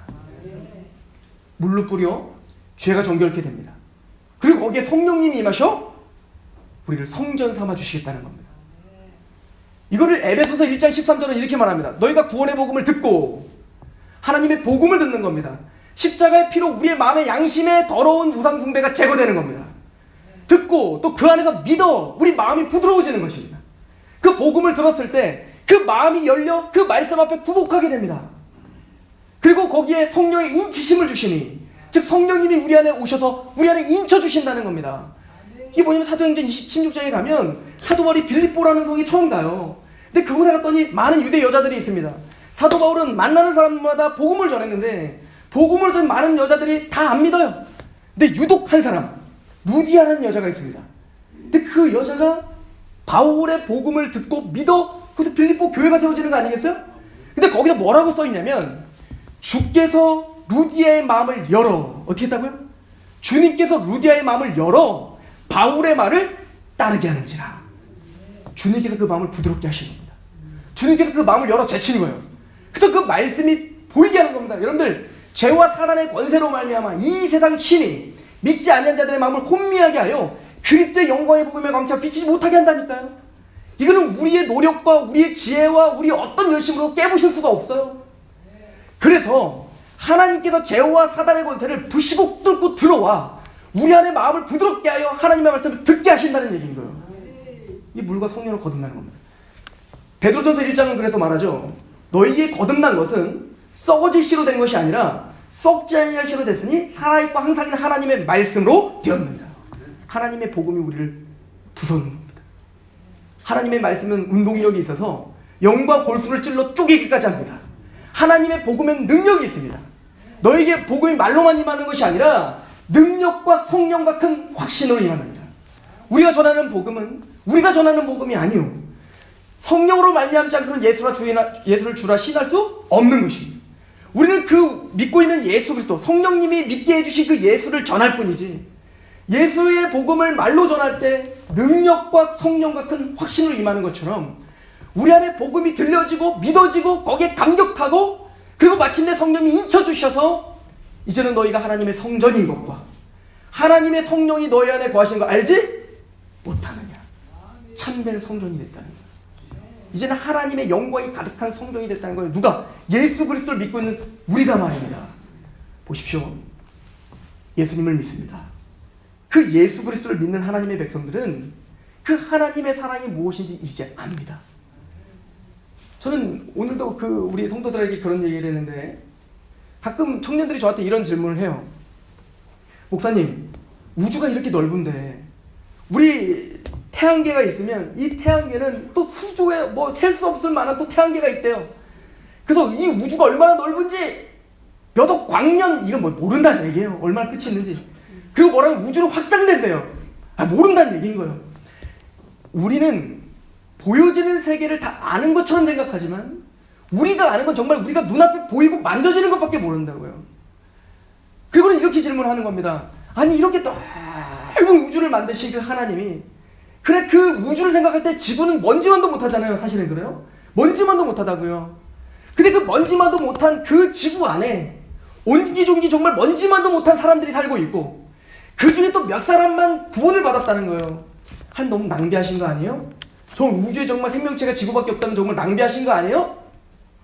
물로 뿌려 죄가 정결케 됩니다. 그리고 거기에 성령님이 임하셔 우리를 성전 삼아 주시겠다는 겁니다. 이거를 에베소서 1장 13절은 이렇게 말합니다. 너희가 구원의 복음을 듣고 하나님의 복음을 듣는 겁니다. 십자가의 피로 우리의 마음의 양심의 더러운 우상 숭배가 제거되는 겁니다. 듣고 또 그 안에서 믿어 우리 마음이 부드러워지는 것입니다. 그 복음을 들었을 때 그 마음이 열려 그 말씀 앞에 굴복하게 됩니다. 그리고 거기에 성령의 인치심을 주시니, 즉 성령님이 우리 안에 오셔서 우리 안에 인쳐 주신다는 겁니다. 이게 뭐냐면 사도행전 16장에 가면 사도 바울이 빌립보라는 성이 처음 가요. 근데 그곳에 갔더니 많은 유대 여자들이 있습니다. 사도 바울은 만나는 사람마다 복음을 전했는데 복음을 듣는 많은 여자들이 다 안 믿어요. 근데 유독 한 사람, 루디아라는 여자가 있습니다. 근데 그 여자가 바울의 복음을 듣고 믿어, 그래서 빌립보 교회가 세워지는 거 아니겠어요? 근데 거기서 뭐라고 써있냐면, 주께서 루디아의 마음을 열어, 어떻게 했다고요? 주님께서 루디아의 마음을 열어 바울의 말을 따르게 하는지라. 주님께서 그 마음을 부드럽게 하신 겁니다. 주님께서 그 마음을 열어 제치는 거예요. 그래서 그 말씀이 보이게 하는 겁니다. 여러분들, 죄와 사단의 권세로 말미암아 이 세상 신이 믿지 않는 자들의 마음을 혼미하게 하여 그리스도의 영광의 복음의 광채가 비치지 못하게 한다니까요. 이거는 우리의 노력과 우리의 지혜와 우리의 어떤 열심으로 깨부실 수가 없어요. 그래서 하나님께서 죄와 사단의 권세를 부시고 뚫고 들어와 우리 안에 마음을 부드럽게 하여 하나님의 말씀을 듣게 하신다는 얘기인 거예요. 이 물과 성령을 거듭나는 겁니다. 베드로전서 1장은 그래서 말하죠. 너희의 거듭난 것은 썩어질 씨로 된 것이 아니라 썩지 아니할 씨로 됐으니 살아있고 항상 있는 하나님의 말씀으로 되었느니라. 하나님의 복음이 우리를 부서는 겁니다. 하나님의 말씀은 운동력이 있어서 영과 골수를 찔러 쪼개기까지 합니다. 하나님의 복음엔 능력이 있습니다. 너에게 복음이 말로만 임하는 것이 아니라 능력과 성령과 큰 확신으로 임하느니라. 우리가 전하는 복음이 아니요, 성령으로 말미암지 않고는 예수를 주라 신할 수 없는 것입니다. 우리는 그 믿고 있는 예수 그리스도, 성령님이 믿게 해주신 그 예수를 전할 뿐이지, 예수의 복음을 말로 전할 때 능력과 성령과 큰 확신으로 임하는 것처럼 우리 안에 복음이 들려지고 믿어지고 거기에 감격하고, 그리고 마침내 성령이 인쳐주셔서 이제는 너희가 하나님의 성전인 것과 하나님의 성령이 너희 안에 거하시는 거 알지 못하느냐. 참된 성전이 됐다는 거예요. 이제는 하나님의 영광이 가득한 성전이 됐다는 거예요. 누가? 예수 그리스도를 믿고 있는 우리가 말입니다. 보십시오. 예수님을 믿습니다. 그 예수 그리스도를 믿는 하나님의 백성들은 그 하나님의 사랑이 무엇인지 이제 압니다. 저는 오늘도 우리 성도들에게 그런 얘기를 했는데, 가끔 청년들이 저한테 이런 질문을 해요. 목사님, 우주가 이렇게 넓은데 우리 태양계가 있으면 이 태양계는 또 수조에 셀 수 없을 만한 또 태양계가 있대요. 그래서 이 우주가 얼마나 넓은지 몇 억 광년, 이건 모른다는 얘기예요. 얼마나 끝이 있는지. 그리고 뭐라면 우주는 확장된대요. 모른다는 얘기인 거예요. 우리는 보여지는 세계를 다 아는 것처럼 생각하지만 우리가 아는 건 정말 우리가 눈앞에 보이고 만져지는 것밖에 모른다고요. 그리고는 이렇게 질문하는 겁니다. 아니, 이렇게 넓은 우주를 만드신 그 하나님이, 그래, 그 우주를 생각할 때 지구는 먼지만도 못하잖아요. 사실은 그래요? 먼지만도 못하다고요. 근데 그 먼지만도 못한 그 지구 안에 옹기종기 정말 먼지만도 못한 사람들이 살고 있고, 그 중에 또 몇 사람만 구원을 받았다는 거예요. 너무 낭비하신 거 아니에요? 저 우주에 정말 생명체가 지구밖에 없다면 정말 낭비하신 거 아니에요?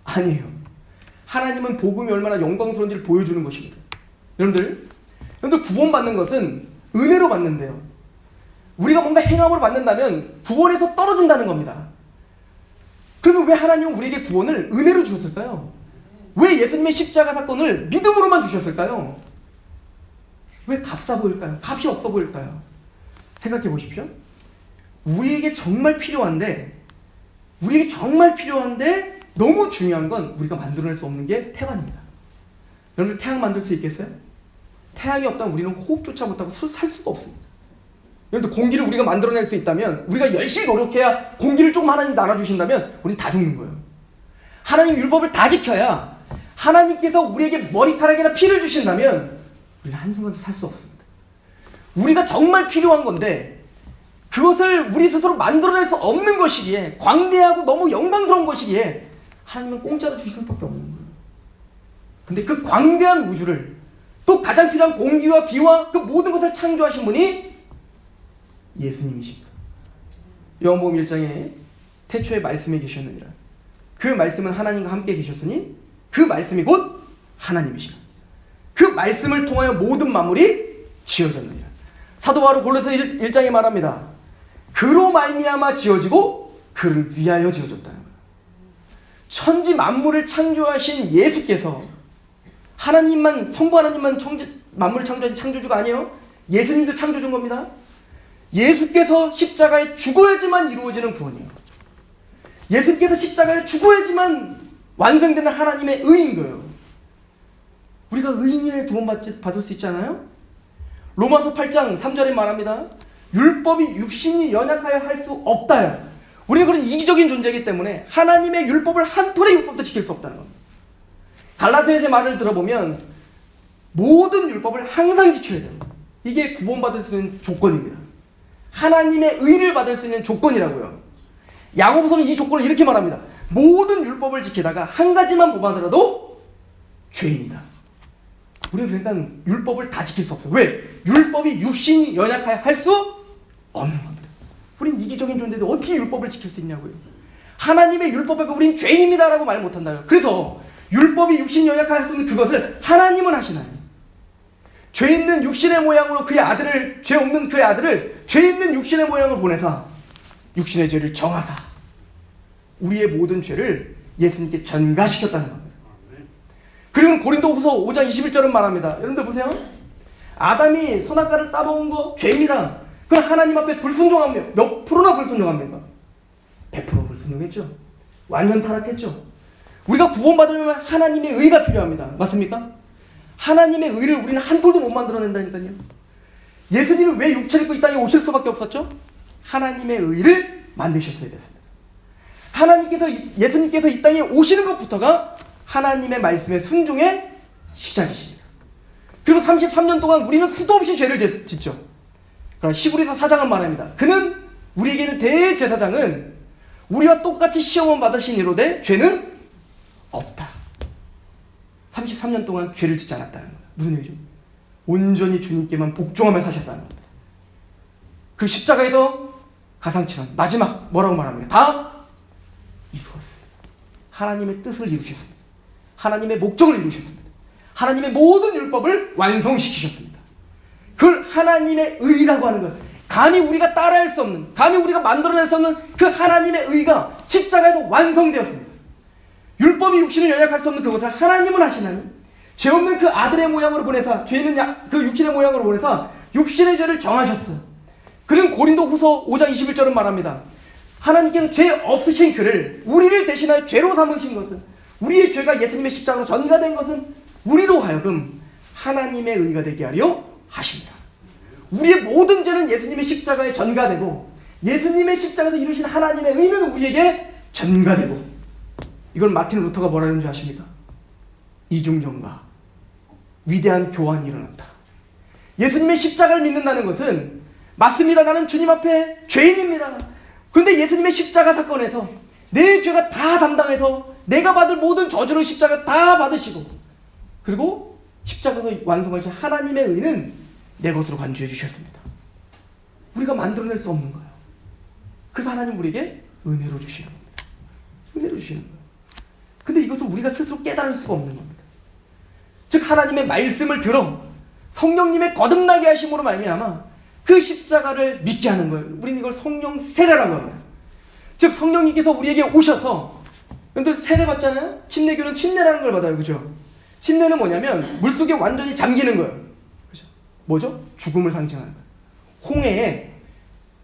아니에요. 하나님은 복음이 얼마나 영광스러운지를 보여주는 것입니다. 여러분들 구원받는 것은 은혜로 받는데요. 우리가 뭔가 행함으로 받는다면 구원에서 떨어진다는 겁니다. 그러면 왜 하나님은 우리에게 구원을 은혜로 주셨을까요? 왜 예수님의 십자가 사건을 믿음으로만 주셨을까요? 왜 값싸 보일까요? 값이 없어 보일까요? 생각해 보십시오. 우리에게 정말 필요한데 너무 중요한 건 우리가 만들어낼 수 없는 게 태양입니다. 여러분들, 태양 만들 수 있겠어요? 태양이 없다면 우리는 호흡조차 못하고 살 수가 없습니다. 여러분들, 공기를 우리가 만들어낼 수 있다면, 우리가 열심히 노력해야 공기를 조금 하나님 나눠주신다면 우리는 다 죽는 거예요. 하나님 율법을 다 지켜야, 하나님께서 우리에게 머리카락이나 피를 주신다면 우리는 한순간도 살 수 없습니다. 우리가 정말 필요한 건데 그것을 우리 스스로 만들어낼 수 없는 것이기에, 광대하고 너무 영광스러운 것이기에 하나님은 공짜로 주실 수밖에 없는 거예요. 근데 그 광대한 우주를, 또 가장 필요한 공기와 비와 그 모든 것을 창조하신 분이 예수님이십니다. 요한복음 1장에 태초에 말씀이 계셨느니라. 그 말씀은 하나님과 함께 계셨으니 그 말씀이 곧 하나님이시라. 그 말씀을 통하여 모든 만물이 지어졌느니라. 사도 바로 골로새 1장에 말합니다. 그로 말미암아 지어지고 그를 위하여 지어졌다는 거예요. 천지 만물을 창조하신 예수께서 하나님만, 성부 하나님만 만물을 창조하신 창조주가 아니에요. 예수님도 창조주인 겁니다. 예수께서 십자가에 죽어야지만 이루어지는 구원이에요. 예수님께서 십자가에 죽어야지만 완성되는 하나님의 의인 거예요. 우리가 의인이어야 구원받을 수 있잖아요. 로마서 8장 3절에 말합니다. 율법이 육신이 연약하여 할 수 없다요. 우리는 그런 이기적인 존재이기 때문에 하나님의 율법을 한 톨의 율법도 지킬 수 없다는 겁니다. 갈라디아서의 말을 들어보면 모든 율법을 항상 지켜야 돼요. 이게 구원받을 수 있는 조건입니다. 하나님의 의를 받을 수 있는 조건이라고요. 야고보서는 이 조건을 이렇게 말합니다. 모든 율법을 지키다가 한 가지만 범하더라도 죄인이다. 우리는 그러니까 율법을 다 지킬 수 없어요. 왜? 율법이 육신이 연약하여 할 수 없는 겁니다. 우린 이기적인 존재인데 어떻게 율법을 지킬 수 있냐고요. 하나님의 율법 앞에 우린 죄인입니다라고 말 못한다요. 그래서 율법이 육신이 연약하여 할 수 없는 그것을 하나님은 하시나요. 죄 있는 육신의 모양으로 그의 아들을, 죄 없는 그의 아들을 죄 있는 육신의 모양으로 보내사 육신의 죄를 정하사 우리의 모든 죄를 예수님께 전가시켰다는 겁니다. 그리고 고린도후서 5장 21절은 말합니다. 여러분들 보세요. 아담이 선악과를 따먹은 거 죄입니다. 그럼 하나님 앞에 불순종합니다. 몇 프로나 불순종합니까? 100% 불순종했죠. 완전 타락했죠. 우리가 구원받으려면 하나님의 의가 필요합니다. 맞습니까? 하나님의 의를 우리는 한 톨도 못 만들어낸다니까요. 예수님은 왜 육체를 입고 이 땅에 오실 수밖에 없었죠? 하나님의 의를 만드셨어야 됐습니다. 예수님께서 이 땅에 오시는 것부터가 하나님의 말씀의 순종의 시작이십니다. 그리고 33년 동안 우리는 수도 없이 죄를 짓죠. 그러나 히브리서 4장은 말합니다. 그는 우리에게는 대제사장은 우리와 똑같이 시험을 받으신 이로되 죄는 없다. 33년 동안 죄를 짓지 않았다는 거예요. 무슨 얘기죠? 온전히 주님께만 복종하며 사셨다는 겁니다. 그 십자가에서 가상치는 마지막 뭐라고 말합니까? 다 이루었습니다. 하나님의 뜻을 이루셨습니다. 하나님의 목적을 이루셨습니다. 하나님의 모든 율법을 완성시키셨습니다. 그걸 하나님의 의라고 하는 것. 감히 우리가 따라할 수 없는, 감히 우리가 만들어낼 수 없는 그 하나님의 의가 십자가에서 완성되었습니다. 율법이 육신을 연약할 수 없는 그것을 하나님은 하시나니 죄 없는 그 아들의 모양으로 보내사 죄 있는 그 육신의 모양으로 보내사 육신의 죄를 정하셨어요. 그는 고린도후서 5장 21절은 말합니다. 하나님께서 죄 없으신 그를 우리를 대신하여 죄로 삼으신 것은 우리의 죄가 예수님의 십자가로 전가된 것은 우리로 하여금 하나님의 의가 되게 하려 하십니다. 우리의 모든 죄는 예수님의 십자가에 전가되고 예수님의 십자가에서 이루신 하나님의 의는 우리에게 전가되고 이걸 마틴 루터가 뭐라는 줄 아십니까? 이중전가, 위대한 교환이 일어났다. 예수님의 십자가를 믿는다는 것은 맞습니다. 나는 주님 앞에 죄인입니다. 그런데 예수님의 십자가 사건에서 내 죄가 다 담당해서 내가 받을 모든 저주를 십자가 다 받으시고 그리고 십자가에서 완성하신 하나님의 의는 내 것으로 간주해 주셨습니다. 우리가 만들어낼 수 없는 거예요. 그래서 하나님 우리에게 은혜로 주시는 겁니다. 은혜로 주시는 거예요. 근데 이것을 우리가 스스로 깨달을 수가 없는 겁니다. 즉 하나님의 말씀을 들어 성령님의 거듭나게 하심으로 말미암아 그 십자가를 믿게 하는 거예요. 우리는 이걸 성령 세례라고 합니다. 즉 성령님께서 우리에게 오셔서 근데 세례 받잖아요. 침례교는 침례라는 걸 받아요. 그죠? 침례는 뭐냐면 물속에 완전히 잠기는 거예요. 그죠? 뭐죠? 죽음을 상징하는 거예요. 홍해에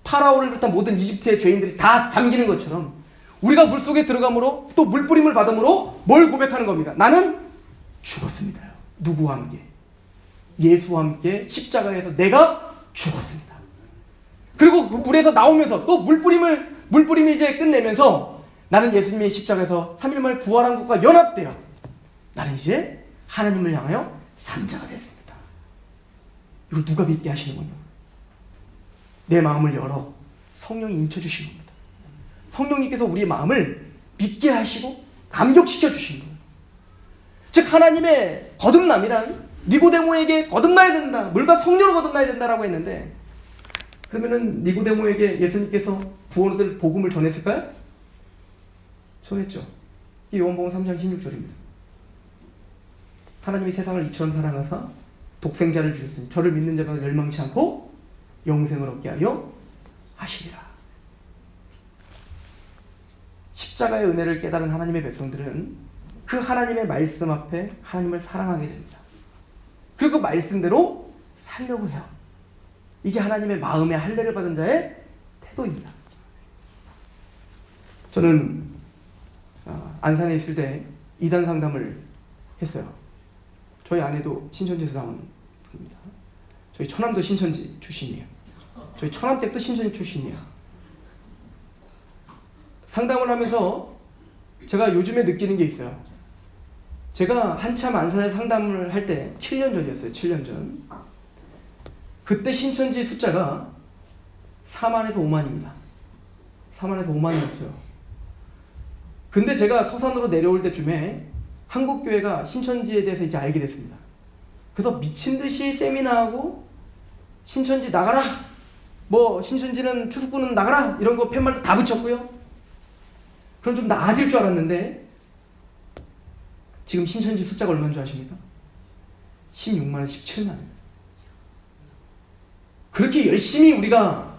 파라오를 비롯한 모든 이집트의 죄인들이 다 잠기는 것처럼 우리가 물속에 들어감으로 또 물뿌림을 받음으로 뭘 고백하는 겁니까? 나는 죽었습니다요. 누구와 함께? 예수와 함께 십자가에서 내가 죽었습니다. 그리고 그 물에서 나오면서 또 물뿌림을 이제 끝내면서 나는 예수님의 십자가에서 3일 만에 부활한 것과 연합되어 나는 이제 하나님을 향하여 산 자가 됐습니다. 이걸 누가 믿게 하시는 거냐? 내 마음을 열어 성령이 인쳐주시는 겁니다. 성령님께서 우리의 마음을 믿게 하시고 감격시켜 주시는 거예요. 즉 하나님의 거듭남이란 니고데모에게 거듭나야 된다. 물과 성령으로 거듭나야 된다라고 했는데 그러면은 니고데모에게 예수님께서 부원들 복음을 전했을까요? 전했죠. 이 요한복음 3장 16절입니다. 하나님이 세상을 이처럼 사랑하사 독생자를 주셨으니 저를 믿는 자가 멸망치 않고 영생을 얻게 하려 하시리라. 십자가의 은혜를 깨달은 하나님의 백성들은 그 하나님의 말씀 앞에 하나님을 사랑하게 됩니다. 그리고 그 말씀대로 살려고 해요. 이게 하나님의 마음에 할례를 받은 자의 태도입니다. 저는 안산에 있을 때 이단 상담을 했어요. 저희 아내도 신천지에서 나온 분입니다. 저희 처남도 신천지 출신이에요. 저희 처남댁도 신천지 출신이에요. 상담을 하면서 제가 요즘에 느끼는 게 있어요. 제가 한참 안산에서 상담을 할 때 7년 전이었어요. 7년 전. 그때 신천지 숫자가 4만에서 5만입니다. 4만에서 5만이었어요. 근데 제가 서산으로 내려올 때쯤에 한국교회가 신천지에 대해서 이제 알게 됐습니다. 그래서 미친듯이 세미나하고 신천지 나가라! 뭐 신천지는 추수꾼은 나가라! 이런 거 팻말도 다 붙였고요. 그럼 좀 나아질 줄 알았는데 지금 신천지 숫자가 얼마인 줄 아십니까? 16만원, 17만원. 그렇게 열심히 우리가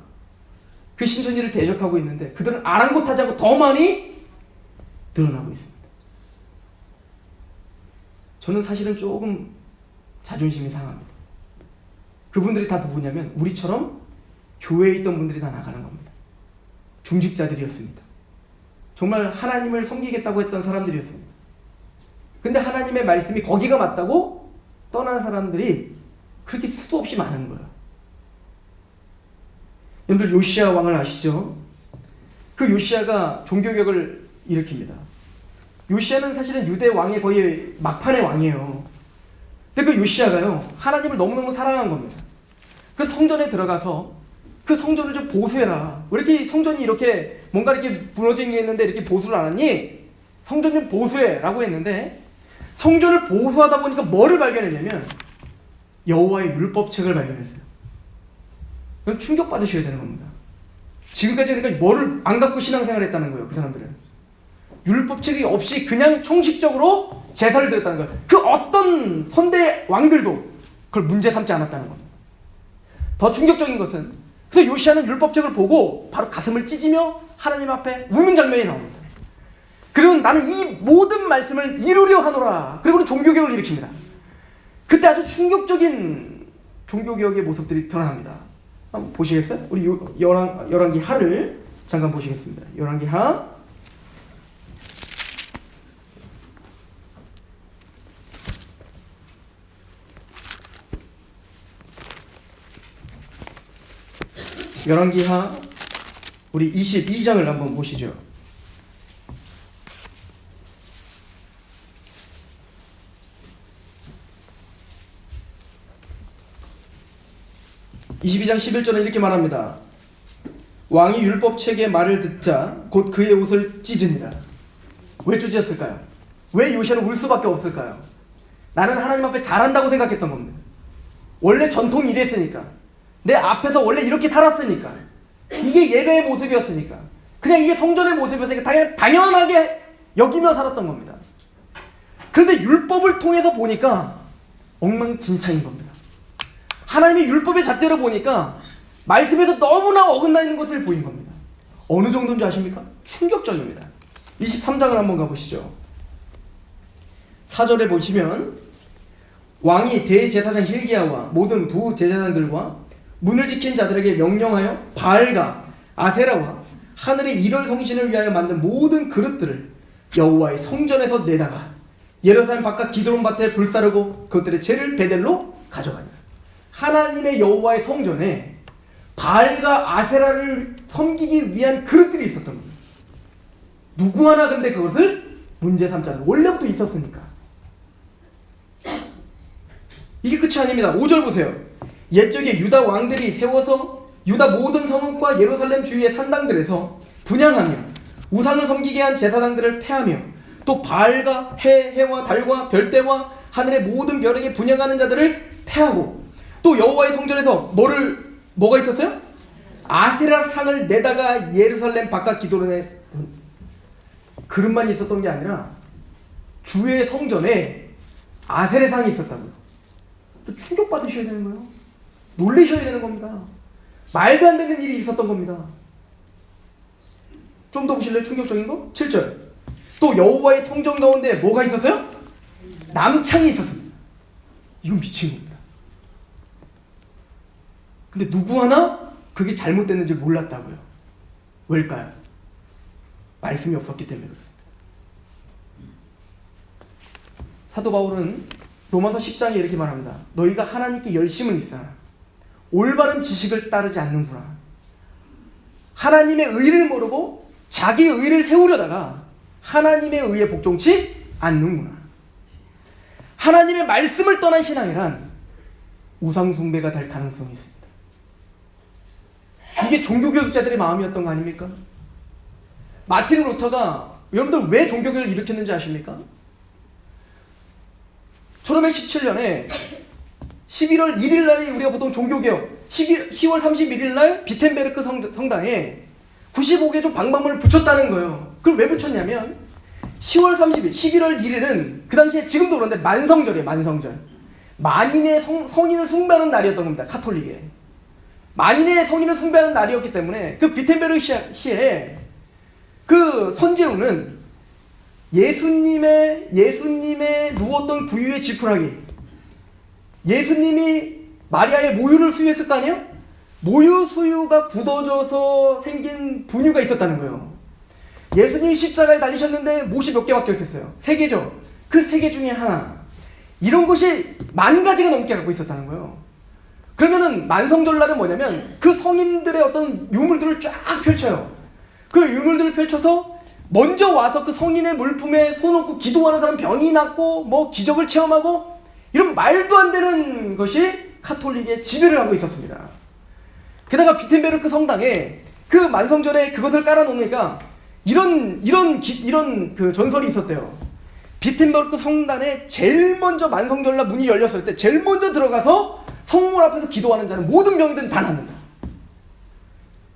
그 신천지를 대적하고 있는데 그들은 아랑곳하지 않고 더 많이 늘어나고 있습니다. 저는 사실은 조금 자존심이 상합니다. 그분들이 다 누구냐면 우리처럼 교회에 있던 분들이 다 나가는 겁니다. 중직자들이었습니다. 정말 하나님을 섬기겠다고 했던 사람들이었습니다. 근데 하나님의 말씀이 거기가 맞다고 떠난 사람들이 그렇게 수도 없이 많은 거예요. 여러분들 요시야 왕을 아시죠? 그 요시야가 종교개혁을 일으킵니다. 요시야는 사실은 유대 왕의 거의 막판의 왕이에요. 근데 그 요시야가요 하나님을 너무너무 사랑한 겁니다. 그래서 성전에 들어가서 그 성전을 좀 보수해라. 왜 이렇게 성전이 이렇게 뭔가 이렇게 무너진 게 있는데 이렇게 보수를 안 하니? 성전 좀 보수해 라고 했는데 성전을 보수하다 보니까 뭐를 발견했냐면 여호와의 율법책을 발견했어요. 그럼 충격받으셔야 되는 겁니다. 지금까지 그러니까 뭐를 안 갖고 신앙생활을 했다는 거예요. 그 사람들은 율법책이 없이 그냥 형식적으로 제사를 드렸다는 거예요. 그 어떤 선대 왕들도 그걸 문제 삼지 않았다는 겁니다. 더 충격적인 것은 그래서 요시야는 율법책을 보고 바로 가슴을 찢으며 하나님 앞에 우는 장면이 나옵니다. 그리고 나는 이 모든 말씀을 이루려 하노라. 그리고는 종교개혁을 일으킵니다. 그때 아주 충격적인 종교개혁의 모습들이 드러납니다. 한번 보시겠어요? 우리 열왕기 하를 잠깐 보시겠습니다. 열왕기 하 11기하 우리 22장을 한번 보시죠. (22장 11절은) 이렇게 말합니다. 왕이 율법책의 말을 듣자 곧 그의 옷을 찢으니라. 왜 찢었을까요? 왜 요시야는 울 수밖에 없을까요? 나는 하나님 앞에 잘한다고 생각했던 겁니다. 원래 전통이 이랬으니까, 내 앞에서 원래 이렇게 살았으니까, 이게 예배의 모습이었으니까, 그냥 이게 성전의 모습이었으니까 당연하게 여기며 살았던 겁니다. 그런데 율법을 통해서 보니까 엉망진창인 겁니다. 하나님의 율법의 잣대로 보니까 말씀에서 너무나 어긋나 있는 것을 보인 겁니다. 어느 정도인지 아십니까? 충격적입니다. 23장을 한번 가보시죠. 4절에 보시면 왕이 대제사장 hil기야와 모든 부제사장들과 문을 지킨 자들에게 명령하여 바알과 아세라와 하늘의 일월 성신을 위하여 만든 모든 그릇들을 여호와의 성전에서 내다가 예루살렘 바깥 기드론 밭에 불사르고 그것들의 죄를 베델로 가져가니라. 하나님의 여호와의 성전에 바알과 아세라를 섬기기 위한 그릇들이 있었던 겁니다. 누구 하나 근데 그것을 문제 삼지 않아요. 원래부터 있었으니까. 이게 끝이 아닙니다. 5절 보세요. 옛적에 유다 왕들이 세워서 유다 모든 성읍과 예루살렘 주위의 산당들에서 분향하며 우상을 섬기게 한 제사장들을 패하며 또 바알과 해와 달과 별대와 하늘의 모든 별에게 분향하는 자들을 패하고 또 여호와의 성전에서 뭐가 있었어요? 아세라 상을 내다가 예루살렘 바깥 기도론에 그릇만 있었던 게 아니라 주의 성전에 아세라 상이 있었다고요. 또 충격받으셔야 되는 거예요. 놀라셔야 되는 겁니다. 말도 안 되는 일이 있었던 겁니다. 좀 더 보실래요? 충격적인 거? 7절. 또 여호와의 성전 가운데 뭐가 있었어요? 남창이 있었습니다. 이건 미친 겁니다. 근데 누구 하나 그게 잘못됐는지 몰랐다고요. 왜일까요? 말씀이 없었기 때문에 그렇습니다. 사도 바울은 로마서 10장에 이렇게 말합니다. 너희가 하나님께 열심은 있으나 올바른 지식을 따르지 않는구나. 하나님의 의를 모르고 자기 의를 세우려다가 하나님의 의에 복종치 않는구나. 하나님의 말씀을 떠난 신앙이란 우상 숭배가 될 가능성이 있습니다. 이게 종교교육자들의 마음이었던 거 아닙니까? 마틴 루터가 여러분들 왜 종교교육을 일으켰는지 아십니까? 1517년에 11월 1일 날이 우리가 보통 종교개혁, 10월 31일 날 비텐베르크 성당에 95개 좀 방방문을 붙였다는 거예요. 그걸 왜 붙였냐면 10월 30일, 11월 1일은 그 당시에 지금도 그런데 만성절이에요. 만성절. 만인의 성인을 숭배하는 날이었던 겁니다. 카톨릭에. 만인의 성인을 숭배하는 날이었기 때문에 그 비텐베르크 시에 그 선제우는 예수님의 누웠던 구유의 지푸라기, 예수님이 마리아의 모유를 수유했을 거 아니에요? 모유 수유가 굳어져서 생긴 분유가 있었다는 거예요. 예수님이 십자가에 달리셨는데 못이 몇 개밖에 없겠어요? 3개죠. 그 3개 중에 하나. 이런 것이 10,000가지가 넘게 갖고 있었다는 거예요. 그러면은 만성절날은 뭐냐면 그 성인들의 어떤 유물들을 쫙 펼쳐요. 그 유물들을 펼쳐서 먼저 와서 그 성인의 물품에 손 얹고 기도하는 사람 병이 낫고 뭐 기적을 체험하고 이런 말도 안 되는 것이 카톨릭의 지배를 하고 있었습니다. 게다가 비텐베르크 성당에 그 만성절에 그것을 깔아놓으니까 이런 그 전설이 있었대요. 비텐베르크 성당에 제일 먼저 만성절날 문이 열렸을 때 제일 먼저 들어가서 성물 앞에서 기도하는 자는 모든 병이든 다 낫는다.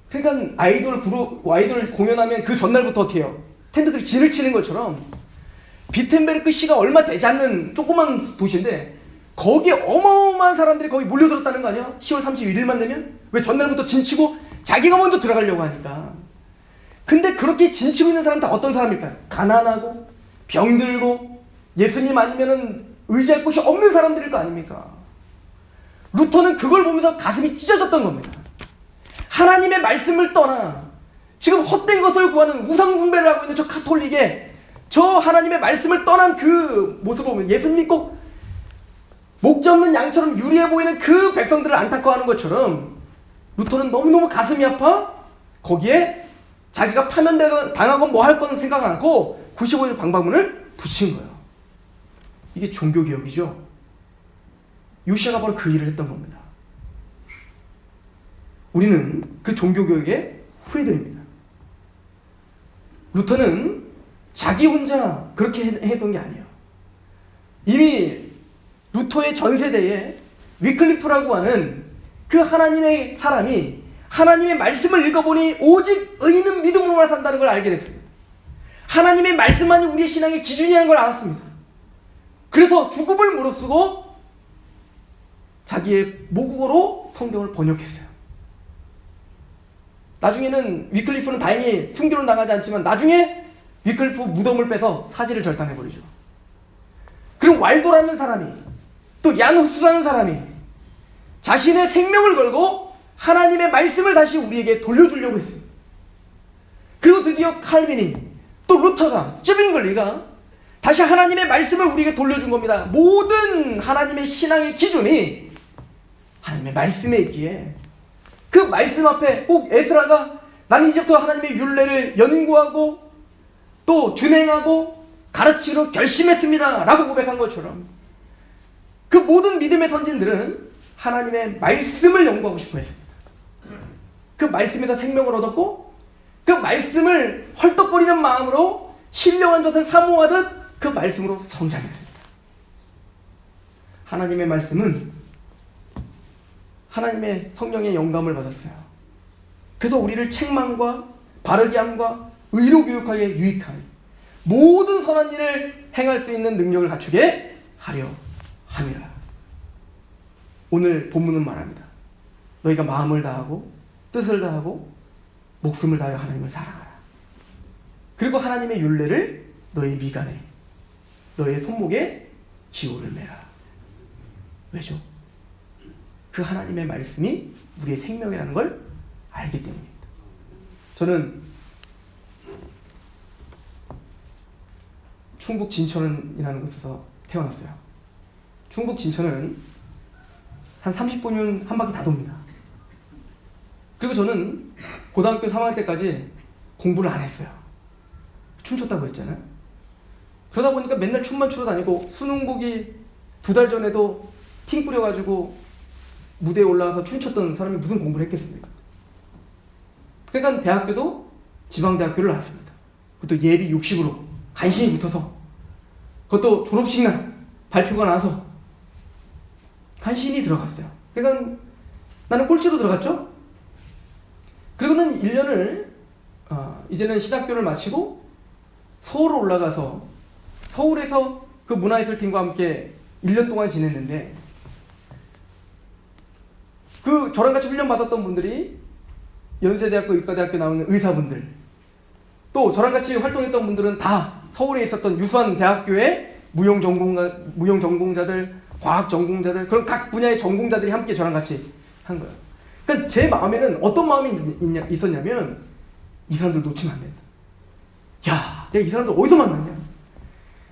그러니까 아이돌 공연하면 그 전날부터 어떻게 해요? 텐트들이 진을 치는 것처럼 비텐베르크 시가 얼마 되지 않는 조그만 도시인데 거기에 어마어마한 사람들이 거기 몰려들었다는 거 아니야? 10월 31일만 되면? 왜 전날부터 진치고 자기가 먼저 들어가려고 하니까. 근데 그렇게 진치고 있는 사람은 다 어떤 사람일까요? 가난하고 병들고 예수님 아니면은 의지할 곳이 없는 사람들일 거 아닙니까? 루터는 그걸 보면서 가슴이 찢어졌던 겁니다. 하나님의 말씀을 떠나 지금 헛된 것을 구하는 우상 숭배를 하고 있는 저 카톨릭의 저 하나님의 말씀을 떠난 그 모습을 보면 예수님 믿고 목자 없는 양처럼 유리해 보이는 그 백성들을 안타까워하는 것처럼 루터는 너무너무 가슴이 아파 거기에 자기가 파면당하건 뭐 할 거는 생각 않고 95일 방방문을 붙인 거예요. 이게 종교개혁이죠. 요시아가 바로 그 일을 했던 겁니다. 우리는 그 종교개혁의 후예들입니다. 루터는 자기 혼자 그렇게 했던 게 아니에요. 이미 루터의 전 세대에 위클리프라고 하는 그 하나님의 사람이 하나님의 말씀을 읽어보니 오직 의인은 믿음으로만 산다는 걸 알게 됐습니다. 하나님의 말씀만이 우리의 신앙의 기준이라는 걸 알았습니다. 그래서 죽음을 무릅쓰고 자기의 모국어로 성경을 번역했어요. 나중에는 위클리프는 다행히 순교로 나가지 않지만 나중에 위클리프 무덤을 빼서 사지를 절단해버리죠. 그럼 왈도라는 사람이 또 얀후스라는 사람이 자신의 생명을 걸고 하나님의 말씀을 다시 우리에게 돌려주려고 했습니다. 그리고 드디어 칼빈이 또 루터가 쯔빙글리가 다시 하나님의 말씀을 우리에게 돌려준 겁니다. 모든 하나님의 신앙의 기준이 하나님의 말씀에 있기에 그 말씀 앞에 꼭 에스라가 나는 이제부터 하나님의 율례를 연구하고 또 준행하고 가르치기로 결심했습니다 라고 고백한 것처럼 그 모든 믿음의 선진들은 하나님의 말씀을 연구하고 싶어 했습니다. 그 말씀에서 생명을 얻었고 그 말씀을 헐떡거리는 마음으로 신령한 것을 사모하듯 그 말씀으로 성장했습니다. 하나님의 말씀은 하나님의 성령의 영감을 받았어요. 그래서 우리를 책망과 바르게 함과 의로 교육하기에 유익하게 모든 선한 일을 행할 수 있는 능력을 갖추게 하려 함이라. 오늘 본문은 말합니다. 너희가 마음을 다하고 뜻을 다하고 목숨을 다하여 하나님을 사랑하라. 그리고 하나님의 율례를 너의 미간에, 너의 손목에 기호를 매라. 왜죠? 그 하나님의 말씀이 우리의 생명이라는 걸 알기 때문입니다. 저는 충북 진천이라는 곳에서 태어났어요. 충북 진천은 한 30분이면 한 바퀴 다 돕니다. 그리고 저는 고등학교 3학년 때까지 공부를 안 했어요. 춤췄다고 했잖아요. 그러다 보니까 맨날 춤만 추러 다니고, 수능 보기 2달 전에도 팀 꾸려가지고 무대에 올라가서 춤췄던 사람이 무슨 공부를 했겠습니까? 그러니까 대학교도 지방대학교를 나왔습니다. 그것도 예비 60으로 간신히 붙어서, 그것도 졸업식 날 발표가 나서 간신히 들어갔어요. 그러니까 나는 꼴찌로 들어갔죠. 그리고는 1년을 이제는 신학교를 마치고 서울로 올라가서 서울에서 그 문화예술팀과 함께 1년 동안 지냈는데, 그 저랑 같이 훈련 받았던 분들이 연세대학교, 의과대학교 나오는 의사분들, 또 저랑 같이 활동했던 분들은 다 서울에 있었던 유수한 대학교의 무용 전공자들, 과학 전공자들, 그런 각 분야의 전공자들이 함께 저랑 같이 한 거예요. 그러니까 제 마음에는 어떤 마음이 있었냐면, 이 사람들 놓치면 안 된다. 야, 내가 이 사람들 어디서 만났냐?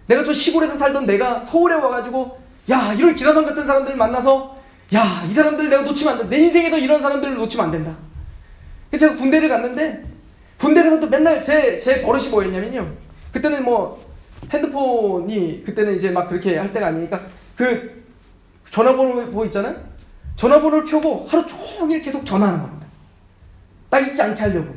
내가 저 시골에서 살던 내가 서울에 와가지고, 야, 이런 기라성 같은 사람들을 만나서, 야, 이 사람들 내가 놓치면 안 된다. 내 인생에서 이런 사람들을 놓치면 안 된다. 그래서 제가 군대를 갔는데, 군대 가서 또 맨날 제 버릇이 뭐였냐면요, 그때는 뭐 핸드폰이 그때는 이제 막 그렇게 할 때가 아니니까 그 전화번호 있잖아요. 전화번호를 펴고 하루 종일 계속 전화하는 겁니다. 나 잊지 않게 하려고.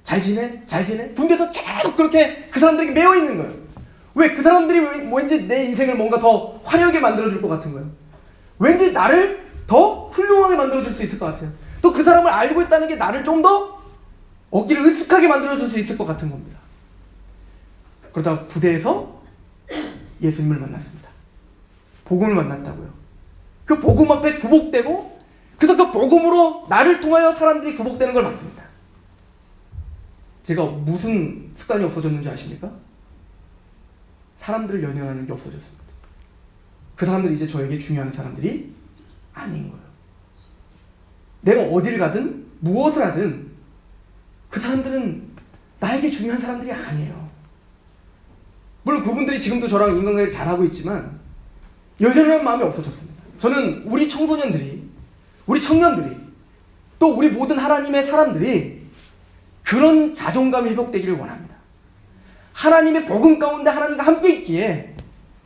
잘 지내? 잘 지내? 군대에서 계속 그렇게 그 사람들에게 매여 있는 거예요. 왜? 그 사람들이 왠지 내 인생을 뭔가 더 화려하게 만들어줄 것 같은 거예요. 왠지 나를 더 훌륭하게 만들어줄 수 있을 것 같아요. 또 그 사람을 알고 있다는 게 나를 좀 더 어깨를 으쓱하게 만들어줄 수 있을 것 같은 겁니다. 그러다 부대에서 예수님을 만났습니다. 복음을 만났다고요. 그 복음 앞에 굴복되고, 그래서 그 복음으로 나를 통하여 사람들이 굴복되는 걸 봤습니다. 제가 무슨 습관이 없어졌는지 아십니까? 사람들을 연연하는 게 없어졌습니다. 그 사람들이 이제 저에게 중요한 사람들이 아닌 거예요. 내가 어디를 가든 무엇을 하든 그 사람들은 나에게 중요한 사람들이 아니에요. 물론 그분들이 지금도 저랑 인간관계를 잘하고 있지만 연연하는 마음이 없어졌습니다. 저는 우리 청소년들이, 우리 청년들이, 또 우리 모든 하나님의 사람들이 그런 자존감이 회복되기를 원합니다. 하나님의 복음 가운데 하나님과 함께 있기에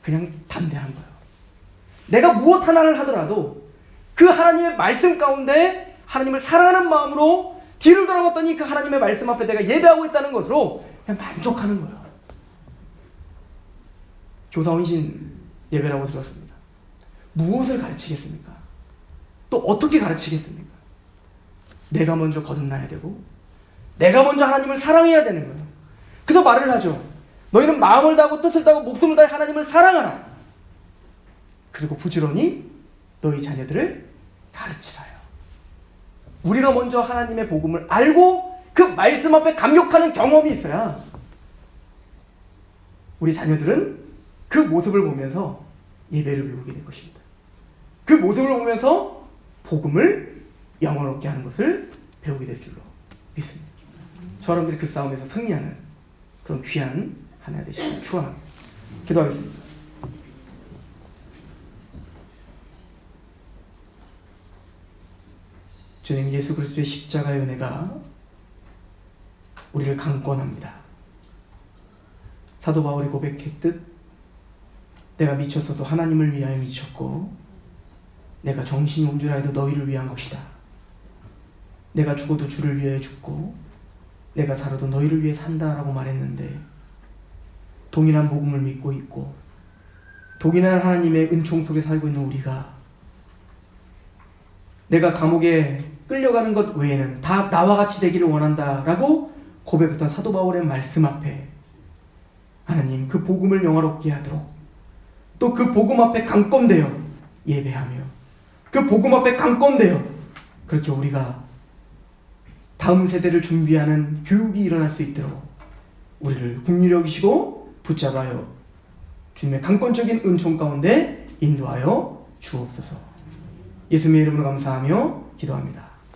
그냥 담대한 거예요. 내가 무엇 하나를 하더라도 그 하나님의 말씀 가운데 하나님을 사랑하는 마음으로 뒤를 돌아봤더니 그 하나님의 말씀 앞에 내가 예배하고 있다는 것으로 그냥 만족하는 거예요. 교사 혼신 예배라고 들었습니다. 무엇을 가르치겠습니까? 또 어떻게 가르치겠습니까? 내가 먼저 거듭나야 되고, 내가 먼저 하나님을 사랑해야 되는 거예요. 그래서 말을 하죠. 너희는 마음을 다하고 뜻을 다하고 목숨을 다해 하나님을 사랑하라. 그리고 부지런히 너희 자녀들을 가르치라요. 우리가 먼저 하나님의 복음을 알고 그 말씀 앞에 감격하는 경험이 있어야 우리 자녀들은 그 모습을 보면서 예배를 배우게 될 것입니다. 그 모습을 보면서 복음을 영원롭게 하는 것을 배우게 될 줄로 믿습니다. 저 여러분들이 그 싸움에서 승리하는 그런 귀한 하나 되시길 축원합니다. 기도하겠습니다. 주님, 예수 그리스도의 십자가의 은혜가 우리를 강권합니다. 사도 바울이 고백했듯 내가 미쳤어도 하나님을 위하여 미쳤고, 내가 정신이 온 줄 알도 너희를 위한 것이다. 내가 죽어도 주를 위하여 죽고 내가 살아도 너희를 위해 산다라고 말했는데, 동일한 복음을 믿고 있고 동일한 하나님의 은총 속에 살고 있는 우리가 내가 감옥에 끌려가는 것 외에는 다 나와 같이 되기를 원한다라고 고백했던 사도 바울의 말씀 앞에 하나님 그 복음을 영화롭게 하도록, 또 그 복음 앞에 강권되어 예배하며 그 복음 앞에 강권되어 그렇게 우리가 다음 세대를 준비하는 교육이 일어날 수 있도록 우리를 긍휼히 여기시고 붙잡아요 주님의 강권적인 은총 가운데 인도하여 주옵소서. 예수님의 이름으로 감사하며 기도합니다.